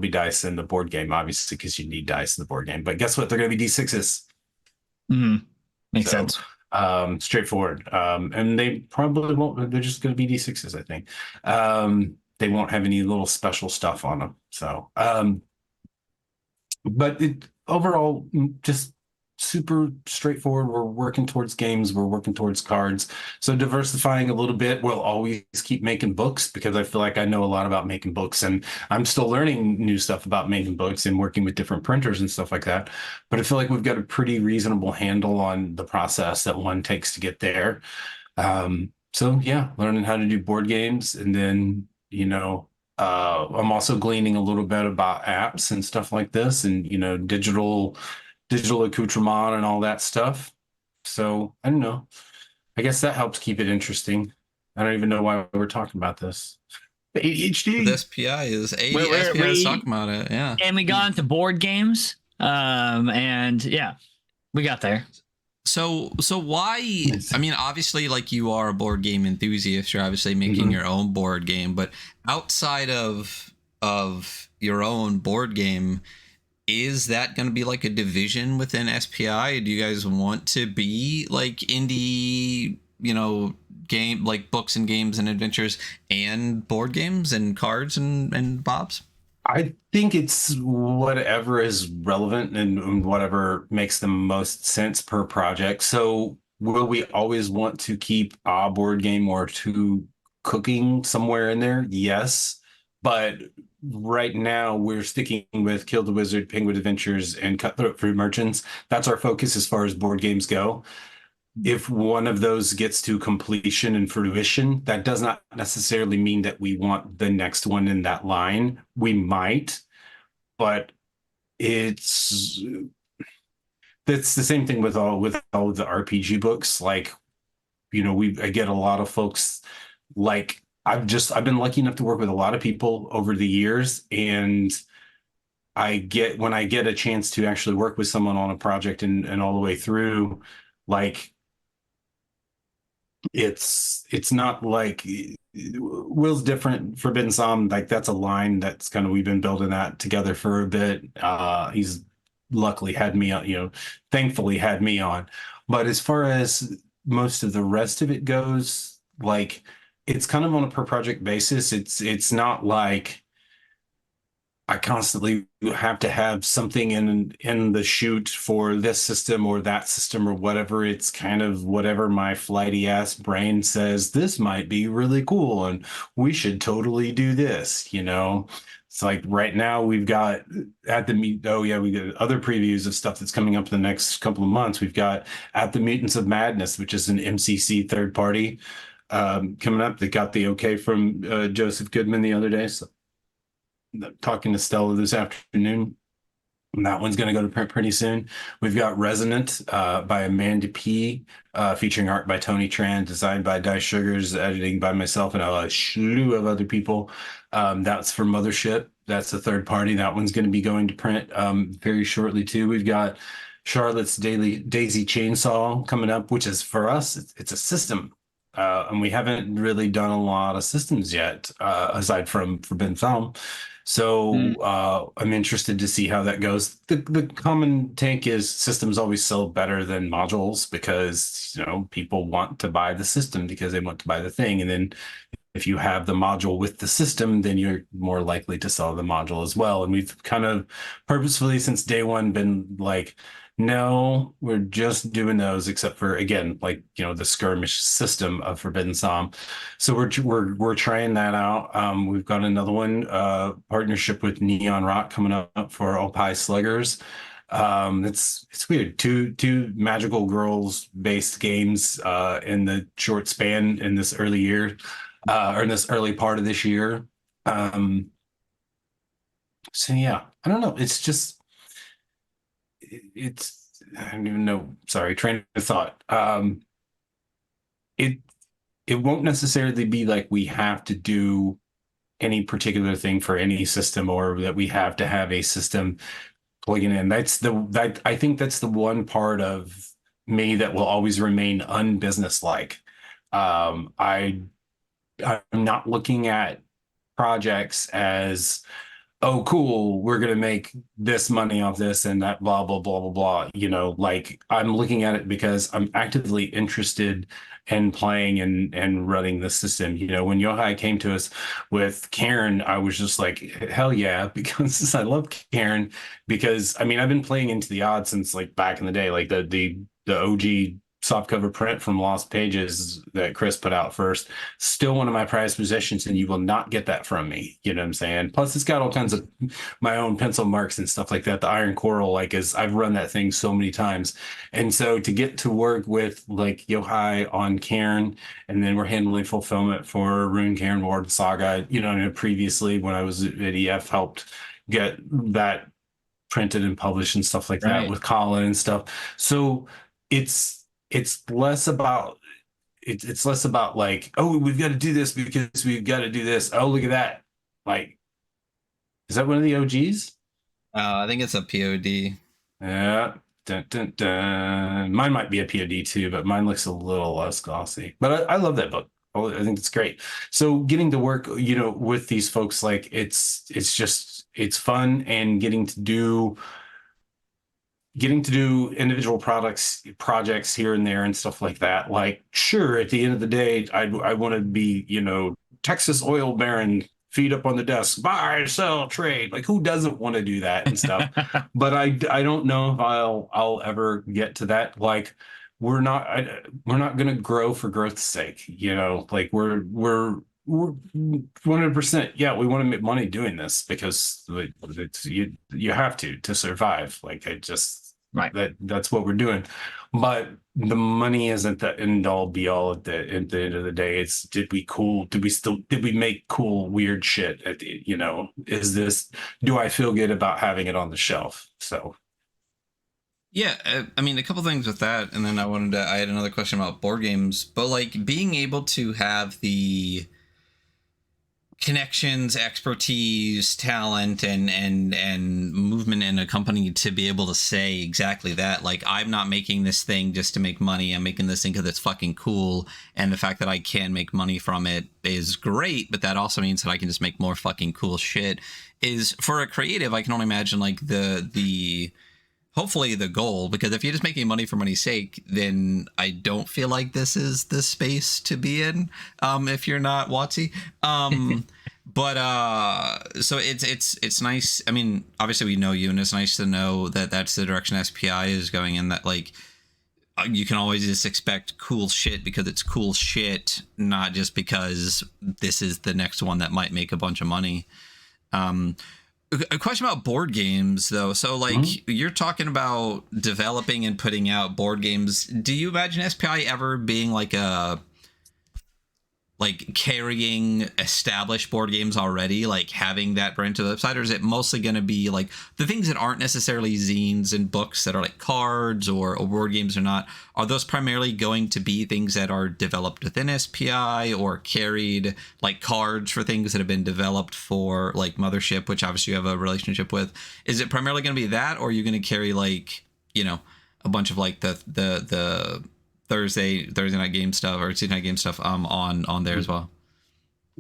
C: dice in the board game, obviously, because you need dice in the board game. But guess what? They're going to be D6s.
B: Makes sense.
C: Straightforward. And they probably won't. They're just going to be D6s, I think. They won't have any little special stuff on them. So, but overall, just super straightforward. We're working towards games, we're working towards cards, so diversifying a little bit. We'll always keep making books because I feel like I know a lot about making books, and I'm still learning new stuff about making books and working with different printers and stuff like that. But I feel like we've got a pretty reasonable handle on the process that one takes to get there. So yeah, learning how to do board games, and then, you know, I'm also gleaning a little bit about apps and stuff like this, and, you know, digital accoutrement and all that stuff. So I don't know. I guess that helps keep it interesting. I don't even know why we're talking about this. ADHD.
A: This PI is SPI is talking about it. Yeah.
B: And we got into board games. And yeah, we got there.
A: So why? I mean, obviously, like, you are a board game enthusiast. You're obviously making your own board game, but outside of your own board game, is that going to be like a division within SPI? Do you guys want to be like indie, you know, game, like books and games and adventures and board games and cards and bobs?
C: I think it's whatever is relevant and whatever makes the most sense per project. So will we always want to keep a board game or two cooking somewhere in there? Yes. But right now we're sticking with Kill the Wizard, Penguin Adventures, and Cutthroat Fruit Merchants. That's our focus as far as board games go. If one of those gets to completion and fruition, that does not necessarily mean that we want the next one in that line. We might, but that's the same thing with all of the RPG books. Like, you know, I get a lot of folks, like, I've been lucky enough to work with a lot of people over the years, and when I get a chance to actually work with someone on a project and all the way through, like, it's not like Will's different. Forbidden Psalm, like, that's a line that's kind of, we've been building that together for a bit. He's luckily had me on, you know, thankfully had me on. But as far as most of the rest of it goes, like, it's kind of on a per project basis. It's not like I constantly have to have something in the chute for this system or that system or whatever. It's kind of whatever my flighty ass brain says, this might be really cool and we should totally do this, you know? It's like right now we've got at the we got other previews of stuff that's coming up in the next couple of months. We've got At the Mutants of Madness, which is an MCC third party coming up. They got the okay from Joseph Goodman the other day. So talking to Stella this afternoon. And that one's going to go to print pretty soon. We've got Resonant by Amanda P, featuring art by Tony Tran, designed by Dice Sugars, editing by myself and a slew of other people. That's for Mothership. That's a third party. That one's going to be going to print very shortly too. We've got Charlotte's Daisy Chainsaw coming up, which is, for us, it's a system. And we haven't really done a lot of systems yet, aside from Forbidden Psalm. So I'm interested to see how that goes. The common take is systems always sell better than modules because, you know, people want to buy the system because they want to buy the thing. And then if you have the module with the system, then you're more likely to sell the module as well. And we've kind of purposefully since day one been like, no, we're just doing those, except for, again, like, you know, the skirmish system of 𝗏𝗏𝗧 𝗖𝗵. So we're trying that out. We've got another one, partnership with Neon Rock coming up for 𝗏𝗏𝗧 𝗖𝗵𝘁𝗀. It's weird. Two magical girls based games in the short span in this early year, or in this early part of this year. So yeah, I don't know. It's just I don't even know. Sorry, train of thought. It won't necessarily be like we have to do any particular thing for any system or that we have to have a system plugging in. I think that's the one part of me that will always remain unbusinesslike. I'm not looking at projects as, oh, cool, we're going to make this money off this and that, blah, blah, blah, blah, blah. You know, like I'm looking at it because I'm actively interested in playing and running the system. You know, when 𝗏𝗏𝗧 came to us with Karen, I was just like, hell yeah, because I love Karen because, I mean, I've been playing Into the Odd since like back in the day, like the OG softcover print from Lost Pages that Chris put out first. Still one of my prized possessions, and you will not get that from me. You know what I'm saying? Plus, it's got all kinds of my own pencil marks and stuff like that. The Iron Coral, like, is I've run that thing so many times, and so to get to work with like 𝗏𝗏𝗧 on Cairn, and then we're handling fulfillment for Rune Cairn Ward Saga. You know, previously when I was at EF, helped get that printed and published and stuff like that with Colin and stuff. So it's less about like, oh, we've got to do this because we've got to do this. Oh, look at that. Like, is that one of the OGs?
A: I think it's a POD.
C: Yeah. Dun, dun, dun. Mine might be a POD too, but mine looks a little less glossy. But I love that book. I think it's great. So getting to work, you know, with these folks, like it's fun, and getting to do individual projects here and there and stuff like that. Like, sure, at the end of the day, I want to be, you know, Texas oil baron, feet up on the desk, buy, sell, trade. Like, who doesn't want to do that and stuff? But I don't know if I'll ever get to that. Like, we're not going to grow for growth's sake. You know, like we're 100%. Yeah, we want to make money doing this because it's, you have to survive. Like, that's what we're doing. But the money isn't the end all be all at the end of the day. It's, did we make cool weird shit at the, you know, do I feel good about having it on the shelf? So
A: yeah, I mean, a couple things with that, and then I had another question about board games, but like being able to have the connections, expertise, talent, and movement in a company to be able to say exactly that. Like, I'm not making this thing just to make money. I'm making this thing because it's fucking cool, and the fact that I can make money from it is great. But that also means that I can just make more fucking cool shit. Is, for a creative, I can only imagine like the hopefully the goal, because if you're just making money for money's sake, then I don't feel like this is the space to be in. If you're not 𝗏𝗏𝗧. But so it's nice. I mean, obviously we know you, and it's nice to know that that's the direction SPI is going in, that like you can always just expect cool shit because it's cool shit, not just because this is the next one that might make a bunch of money. A question about board games, though. So, like, you're talking about developing and putting out board games. Do you imagine SPI ever being like carrying established board games already, like having that brand to the website? Or is it mostly going to be like the things that aren't necessarily zines and books that are like cards or board games or not? Are those primarily going to be things that are developed within SPI or carried, like cards for things that have been developed for like Mothership, which obviously you have a relationship with? Is it primarily going to be that, or are you going to carry like, you know, a bunch of like the Thursday night game stuff or Tuesday night game stuff on there as well?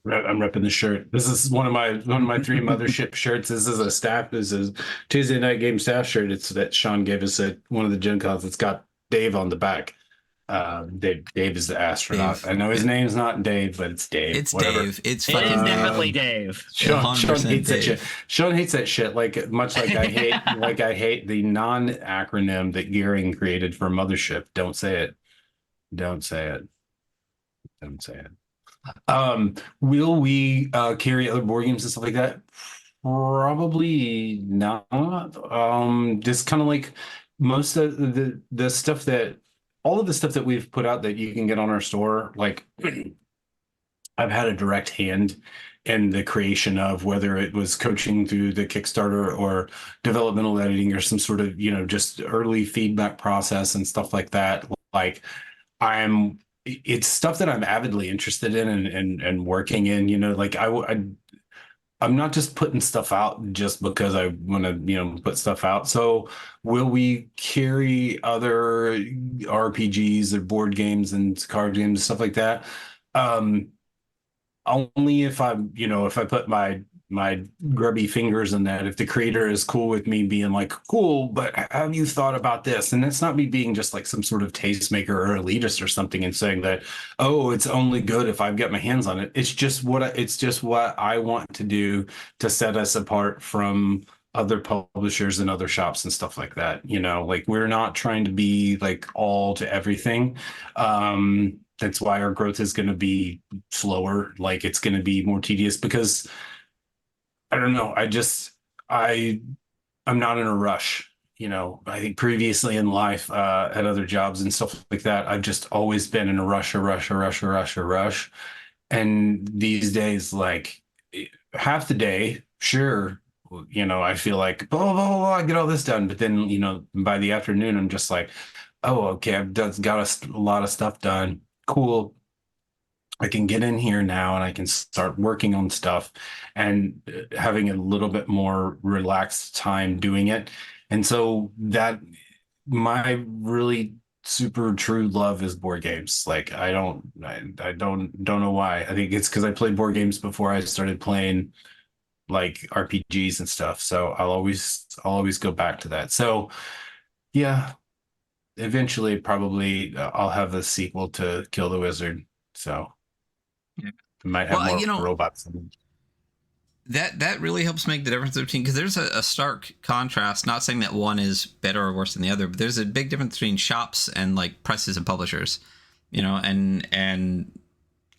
C: I'm repping the shirt. This is one of my three mothership shirts. This is a staff. This is Tuesday night game staff shirt. It's that Sean gave us at one of the Gen Cons. It's got Dave on the back. Dave is the astronaut.
A: Dave.
C: I know his name's not Dave, but it's Dave.
A: It's
C: whatever.
A: Dave. It's
B: It is
A: fucking
B: definitely Dave.
C: Sean hates that
A: Dave.
C: shit. Sean hates that shit. Like much like I hate I hate the non-acronym that Gearing created for Mothership. Don't say it. Don't say it. Don't say it. Will we carry other board games and stuff like that? Probably not. Just kind of like most of the stuff that all of the stuff that we've put out that you can get on our store, like I've had a direct hand in the creation of, whether it was coaching through the Kickstarter or developmental editing or some sort of, just early feedback process and stuff like that. Like it's stuff that I'm avidly interested in and working in, like I'm not just putting stuff out just because I want to, put stuff out. So will we carry other RPGs or board games and card games, stuff like that? Only if if I put my grubby fingers in that, if the creator is cool with me being like, cool, but have you thought about this? And it's not me being just like some sort of tastemaker or elitist or something and saying that, oh, it's only good if I've got my hands on it. It's just what I want to do to set us apart from other publishers and other shops and stuff like that. Like we're not trying to be like all to everything. That's why our growth is going to be slower. Like it's going to be more tedious because I don't know. I'm not in a rush. I think previously in life, at other jobs and stuff like that, I've just always been in a rush. And these days, like half the day, sure, I feel like, blah, blah, blah, I get all this done. But then, by the afternoon, I'm just like, oh, okay, got a lot of stuff done. Cool. I can get in here now and I can start working on stuff and having a little bit more relaxed time doing it. And so that my really super true love is board games. Like I don't know why. I think it's because I played board games before I started playing like RPGs and stuff. So I'll always go back to that. So yeah, eventually probably I'll have a sequel to Kill the Wizard. So
A: yeah.
C: We might have more robots.
A: That really helps make the difference between, because there's a stark contrast, not saying that one is better or worse than the other, but there's a big difference between shops and like presses and publishers, and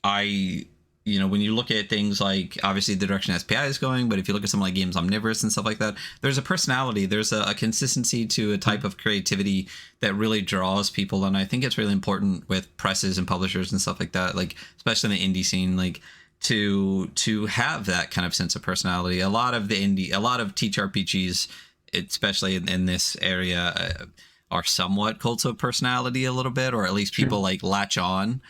A: I, when you look at things like obviously the direction SPI is going, but if you look at something like Games Omnivorous and stuff like that, there's a personality, there's a consistency to a type of creativity that really draws people. And I think it's really important with presses and publishers and stuff like that, like especially in the indie scene, like to have that kind of sense of personality. A lot of ttrpgs, especially in this area, are somewhat cults of personality a little bit, or at least people like latch on.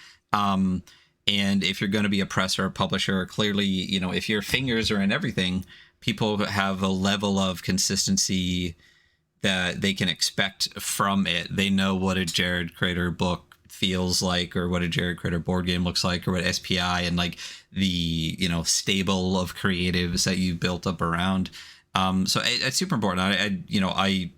A: And if you're going to be a press or a publisher, clearly, if your fingers are in everything, people have a level of consistency that they can expect from it. They know what a Jarrett Crader book feels like, or what a Jarrett Crader board game looks like, or what SPI and like the stable of creatives that you built up around. So it's super important. I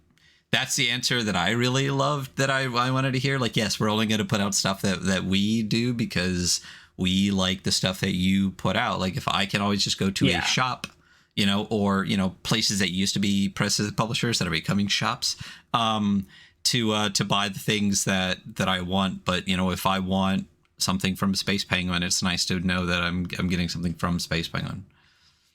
A: that's the answer that I really loved, that I wanted to hear. Like, yes, we're only going to put out stuff that we do because we like the stuff that you put out. Like if I can always just go to a shop, or places that used to be presses, publishers that are becoming shops, to buy the things that I want. But if I want something from Space Penguin, it's nice to know that I'm getting something from Space Penguin.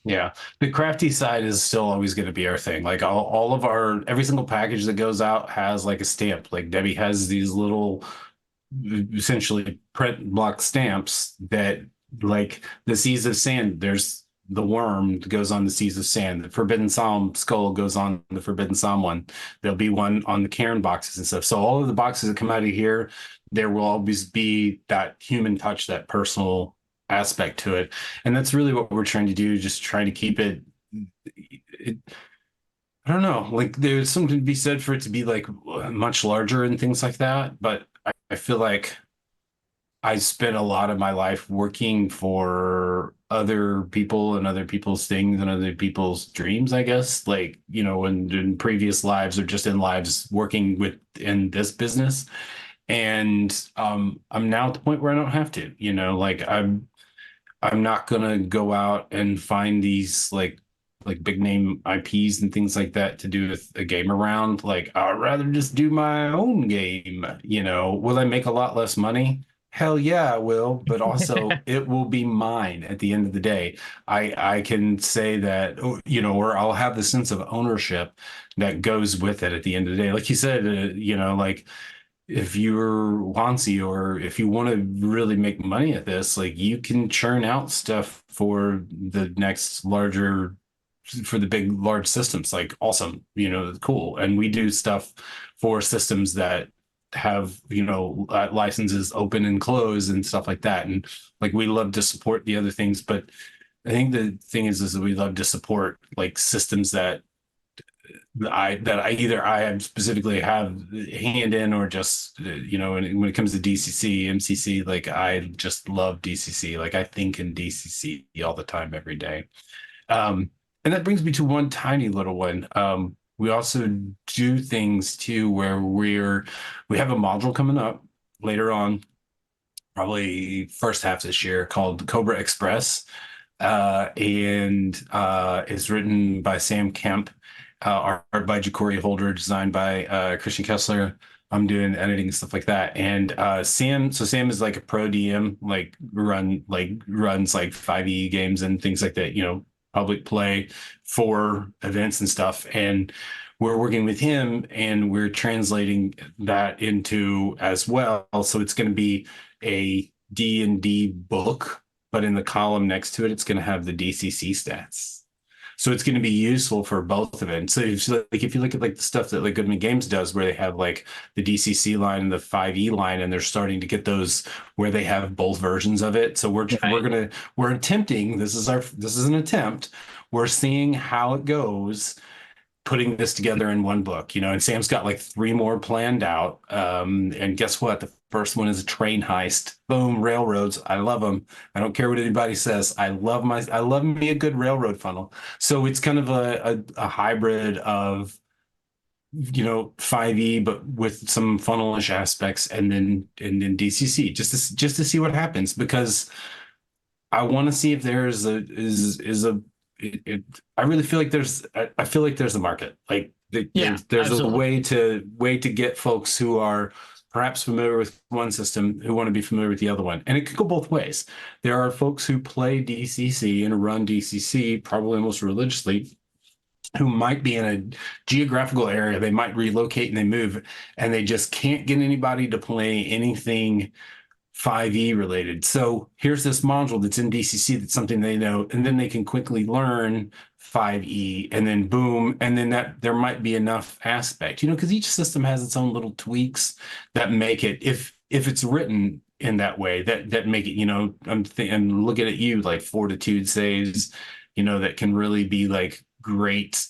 C: Yeah, the crafty side is still always going to be our thing. Like all of every single package that goes out has like a stamp. Like Debbie has these little essentially print block stamps that, like the Seas of Sand, there's the worm that goes on the Seas of Sand. The Forbidden Psalm skull goes on the Forbidden Psalm one. There'll be one on the Cairn boxes and stuff. So all of the boxes that come out of here, there will always be that human touch, that personal aspect to it. And that's really what we're trying to do, just trying to keep it I don't know, like there's something to be said for it to be like much larger and things like that, but I feel like I spent a lot of my life working for for other people and other people's things and other people's dreams, I guess. Like, you know, in previous lives or just in lives working in this business. And I'm now at the point where I don't have to, you know, like I'm not gonna go out and find these like big name IPs and things like that to do a game around. Like, I'd rather just do my own game, you know. Will I make a lot less money? Hell yeah, I will, but also it will be mine at the end of the day. I can say that, you know, or I'll have the sense of ownership that goes with it at the end of the day. Like you said, you know, like if you're 𝗲𝗂 or if you want to really make money at this, like you can churn out stuff for the next larger, for the big large systems. Like, awesome, you know, cool. And we do stuff for systems that have, you know, licenses open and close and stuff like that. And like, we love to support the other things, but I think the thing is that we love to support like systems that I have specifically have hand in, or just, you know, when it comes to DCC, MCC, like I just love DCC. Like I think in DCC all the time, every day. And that brings me to one tiny little one. We also do things too where we have a module coming up later on, probably first half this year, called Cobra Express, and is written by Sam Kemp, art by Ja'Cory Holder, designed by Christian Kessler. I'm doing editing and stuff like that. And Sam is like a pro DM, like runs like 5e games and things like that, you know, public play for events and stuff. And we're working with him and we're translating that into as well. So it's going to be a D&D book, but in the column next to it, it's going to have the DCC stats. So it's going to be useful for both of it. And so if you look at like the stuff that like Goodman Games does, where they have like the DCC line and the 5e line, and they're starting to get those where they have both versions of it. So we're attempting, this is an attempt. We're seeing how it goes, putting this together in one book, you know. And Sam's got like 3 more planned out. And guess what? The first one is a train heist. Boom, railroads. I love them. I don't care what anybody says. I love me a good railroad funnel. So it's kind of a hybrid of, you know, 5e, but with some funnelish aspects, and then DCC, just to see what happens, because I want to see if there's I really feel like there's a market. Like there's absolutely a way to get folks who are perhaps familiar with one system who want to be familiar with the other one. And it could go both ways. There are folks who play DCC and run DCC probably almost religiously, who might be in a geographical area. They might relocate and they move, and they just can't get anybody to play anything 5e related. So here's this module that's in DCC, that's something they know, and then they can quickly learn 5e, and then boom, and then that there might be enough aspect, you know, because each system has its own little tweaks that make it, if it's written in that way, that make it, you know, I'm looking at you, like Fortitude saves, you know, that can really be like great.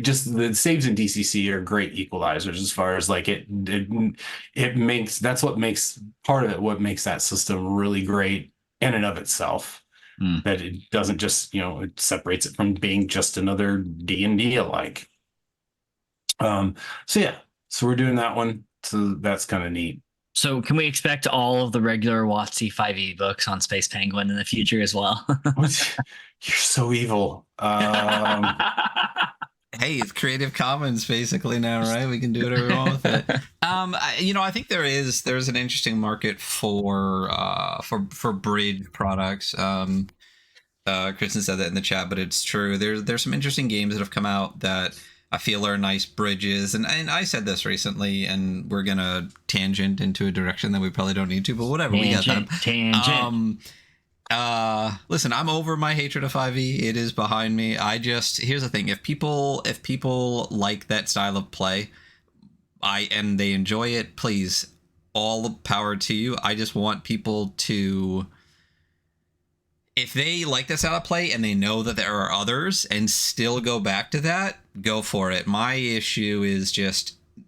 C: Just the saves in DCC are great equalizers, as far as like it makes, that's what makes part of it, what makes that system really great in and of itself. That it doesn't just, you know, it separates it from being just another D&D alike. So yeah, so we're doing that one. So that's kind of neat.
B: So can we expect all of the regular 𝗲𝗂 5e books on Space Penguin in the future as well?
C: You're so evil.
A: Hey, it's Creative Commons basically now, right? We can do whatever we want with it. You know, I think there's an interesting market for bridge products. Kristen said that in the chat, but it's true. There's some interesting games that have come out that I feel are nice bridges, and I said this recently, and we're gonna tangent into a direction that we probably don't need to, but whatever. We got time.
B: Tangent.
A: Listen, I'm over my hatred of 5e. It is behind me. Here's the thing. If people like that style of play, and they enjoy it, please, all the power to you. I just want people to, if they like that style of play and they know that there are others and still go back to that, go for it. My issue is just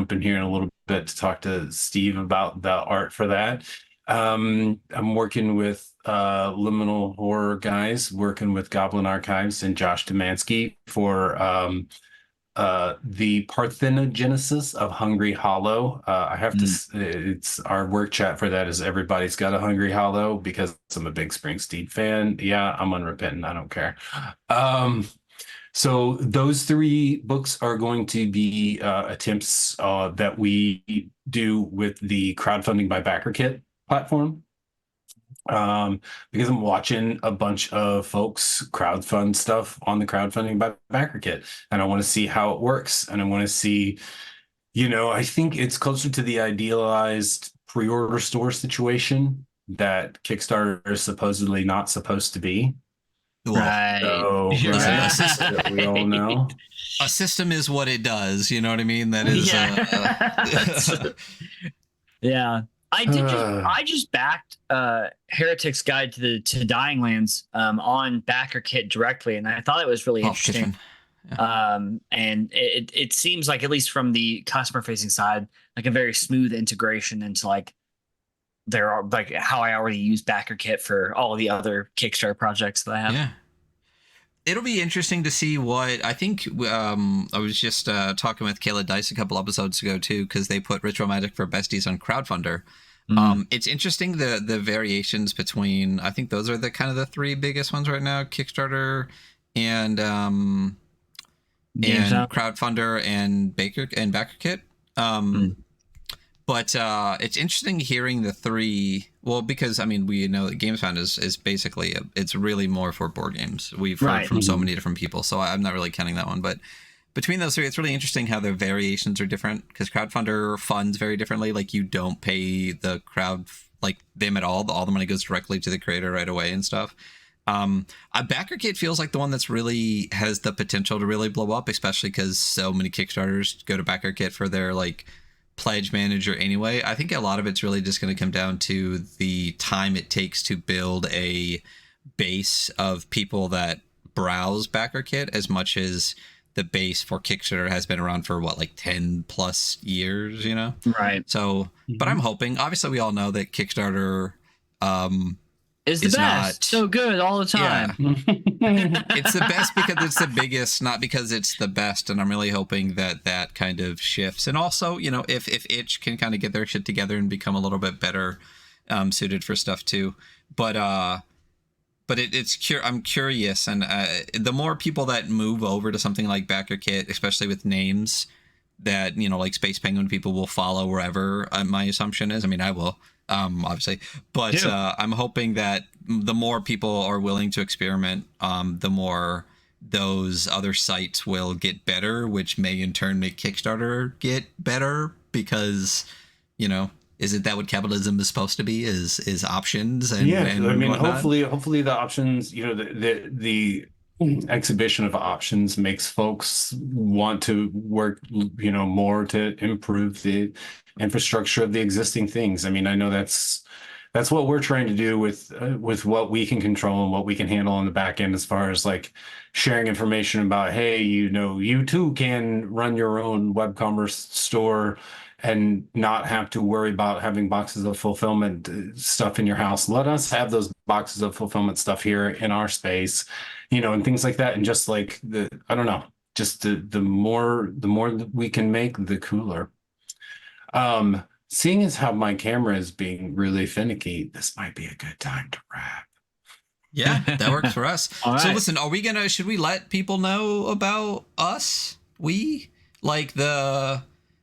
C: jump in here in a little bit to talk to Steve about the art for that. I'm working with Liminal Horror guys, working with Goblin Archives and Josh Demansky for the Parthenogenesis of Hungry Hollow. I have to, it's our work chat for that is Everybody's Got a Hungry Hollow, because I'm a big Springsteen fan. Yeah, I'm unrepentant. I don't care. So those 3 books are going to be attempts that we do with the crowdfunding by BackerKit platform. Because I'm watching a bunch of folks crowdfund stuff on the crowdfunding by BackerKit, and I want to see how it works. And I want to see, I think it's closer to the idealized pre-order store situation that Kickstarter is supposedly not supposed to be.
B: Right.
C: So,
A: Right.
C: we all know.
A: A system is what it does. You know what I mean? That is.
B: Yeah. I just backed Heretic's Guide to Dying Lands on BackerKit directly, and I thought it was really interesting.
A: Yeah.
B: And it seems like, at least from the customer facing side, like a very smooth integration into like there are like how I already use BackerKit for all the other Kickstarter projects that I have.
A: Yeah. It'll be interesting to see what I think. I was just talking with 𝗓𝗢𝗧 a couple episodes ago too, because they put Ritual Magic for Besties on Crowdfunder. It's interesting the variations between. I think those are the kind of the three biggest ones right now: Kickstarter and Crowdfunder and BackerKit. But it's interesting hearing the three. Well, because I mean, we know that GamesFound is basically it's really more for board games. We've heard from so many different people, so I'm not really counting that one. But between those three, it's really interesting how their variations are different, because Crowdfunder funds very differently. Like, you don't pay the crowd like them at all. All the money goes directly to the creator right away and stuff. BackerKit feels like the one that's really has the potential to really blow up, especially because so many Kickstarters go to BackerKit for their like pledge manager anyway. I think a lot of it's really just going to come down to the time it takes to build a base of people that browse BackerKit, as much as the base for Kickstarter has been around for what, like 10 plus years, you know?
B: Right.
A: So, but I'm hoping, obviously we all know that Kickstarter
B: is the best. So good all the time.
A: Yeah. It's the best because it's the biggest, not because it's the best. And I'm really hoping that that kind of shifts. And also, you know, if itch can kind of get their shit together and become a little bit better suited for stuff too. But I'm curious, and the more people that move over to something like BackerKit, especially with names that, you know, like Space Penguin, people will follow wherever my assumption is. I mean, I will. Obviously, but I'm hoping that the more people are willing to experiment, the more those other sites will get better, which may in turn make Kickstarter get better, because, you know, isn't that what capitalism is supposed to be? Is options and and
C: I mean,
A: whatnot?
C: hopefully the options, you know, the exhibition of options makes folks want to work, you know, more to improve the infrastructure of the existing things. I mean, I know that's what we're trying to do with what we can control and what we can handle on the back end, as far as like sharing information about, hey, you know, you too can run your own web commerce store and not have to worry about having boxes of fulfillment stuff in your house. Let us have those boxes of fulfillment stuff here in our space, you know, and things like that. And just like I don't know, just the more that we can make, the cooler. Seeing as how my camera is being really finicky, this might be a good time to wrap.
A: Yeah, that works for us.
B: All
A: So
B: right.
A: listen, should we let people know about us?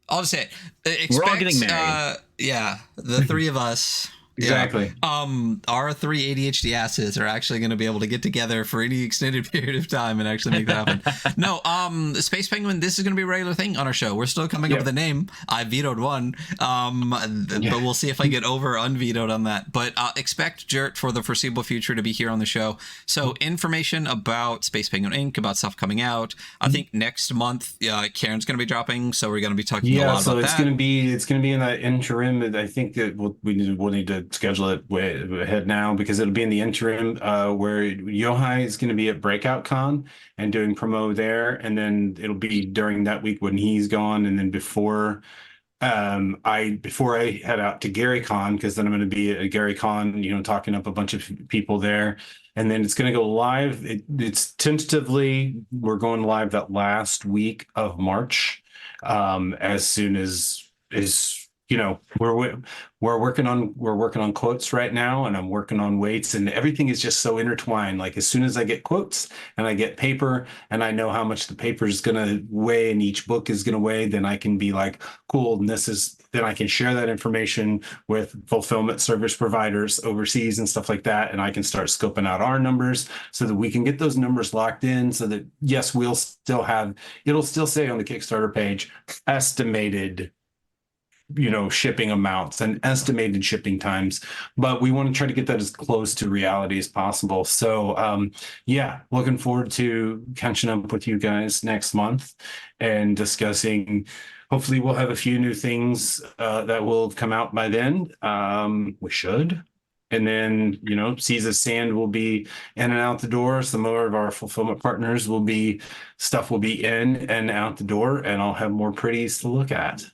A: I'll just say it.
B: We're all getting married.
A: Yeah, the three of us.
C: Exactly.
A: Yeah. Our three ADHD asses are actually going to be able to get together for any extended period of time and actually make that happen. No, Space Penguin, this is going to be a regular thing on our show. We're still coming up with a name. I vetoed one, but we'll see if I get over or unvetoed on that. But expect Jarrett for the foreseeable future to be here on the show. So information about Space Penguin Inc., about stuff coming out. I think next month, Karen's going to be dropping, so we're going to be talking a lot about that.
C: It's going to be in that interim. And I think that we'll need to schedule it way ahead now, because it'll be in the interim where Yohai is going to be at Breakout Con and doing promo there, and then it'll be during that week when he's gone, and then before I head out to Gary Con, because then I'm going to be at Gary Con, you know, talking up a bunch of people there, and then it's going to go live. It's tentatively, we're going live that last week of March, as soon as you know, we're working on quotes right now, and I'm working on weights, and everything is just so intertwined. Like, as soon as I get quotes and I get paper and I know how much the paper is going to weigh and each book is going to weigh, then I can be like, cool. And then I can share that information with fulfillment service providers overseas and stuff like that. And I can start scoping out our numbers so that we can get those numbers locked in, so that, yes, it'll still say on the Kickstarter page, estimated, you know, shipping amounts and estimated shipping times, but we want to try to get that as close to reality as possible. So looking forward to catching up with you guys next month and discussing. Hopefully we'll have a few new things that will come out by then. We should. And then, you know, Seas of Sand will be in and out the door. Some more of our fulfillment partners will be in and out the door, and I'll have more pretties to look at.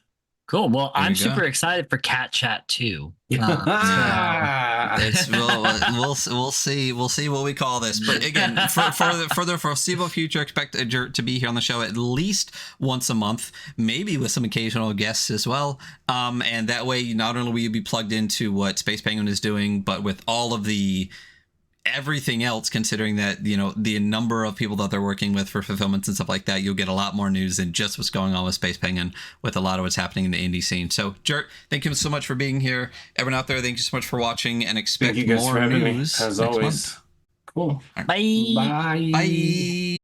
B: Cool. Well,
A: There
B: I'm
A: you go.
B: super excited for Cat Chat too.
A: It's we'll see what we call this, but again, for the foreseeable future, expect Jert to be here on the show at least once a month, maybe with some occasional guests as well. And that way, not only will you be plugged into what Space Penguin is doing, but with all of the everything else, considering that, you know, the number of people that they're working with for fulfillments and stuff like that, you'll get a lot more news than just what's going on with Space Penguin, with a lot of what's happening in the indie scene. So Jert, thank you so much for being here. Everyone out there, thank you so much for watching, and expect
C: Thank you guys
A: more
C: for having
A: news
C: me, as
A: next
C: always.
A: month.
C: Cool.
B: Bye.
C: Bye.
A: Bye.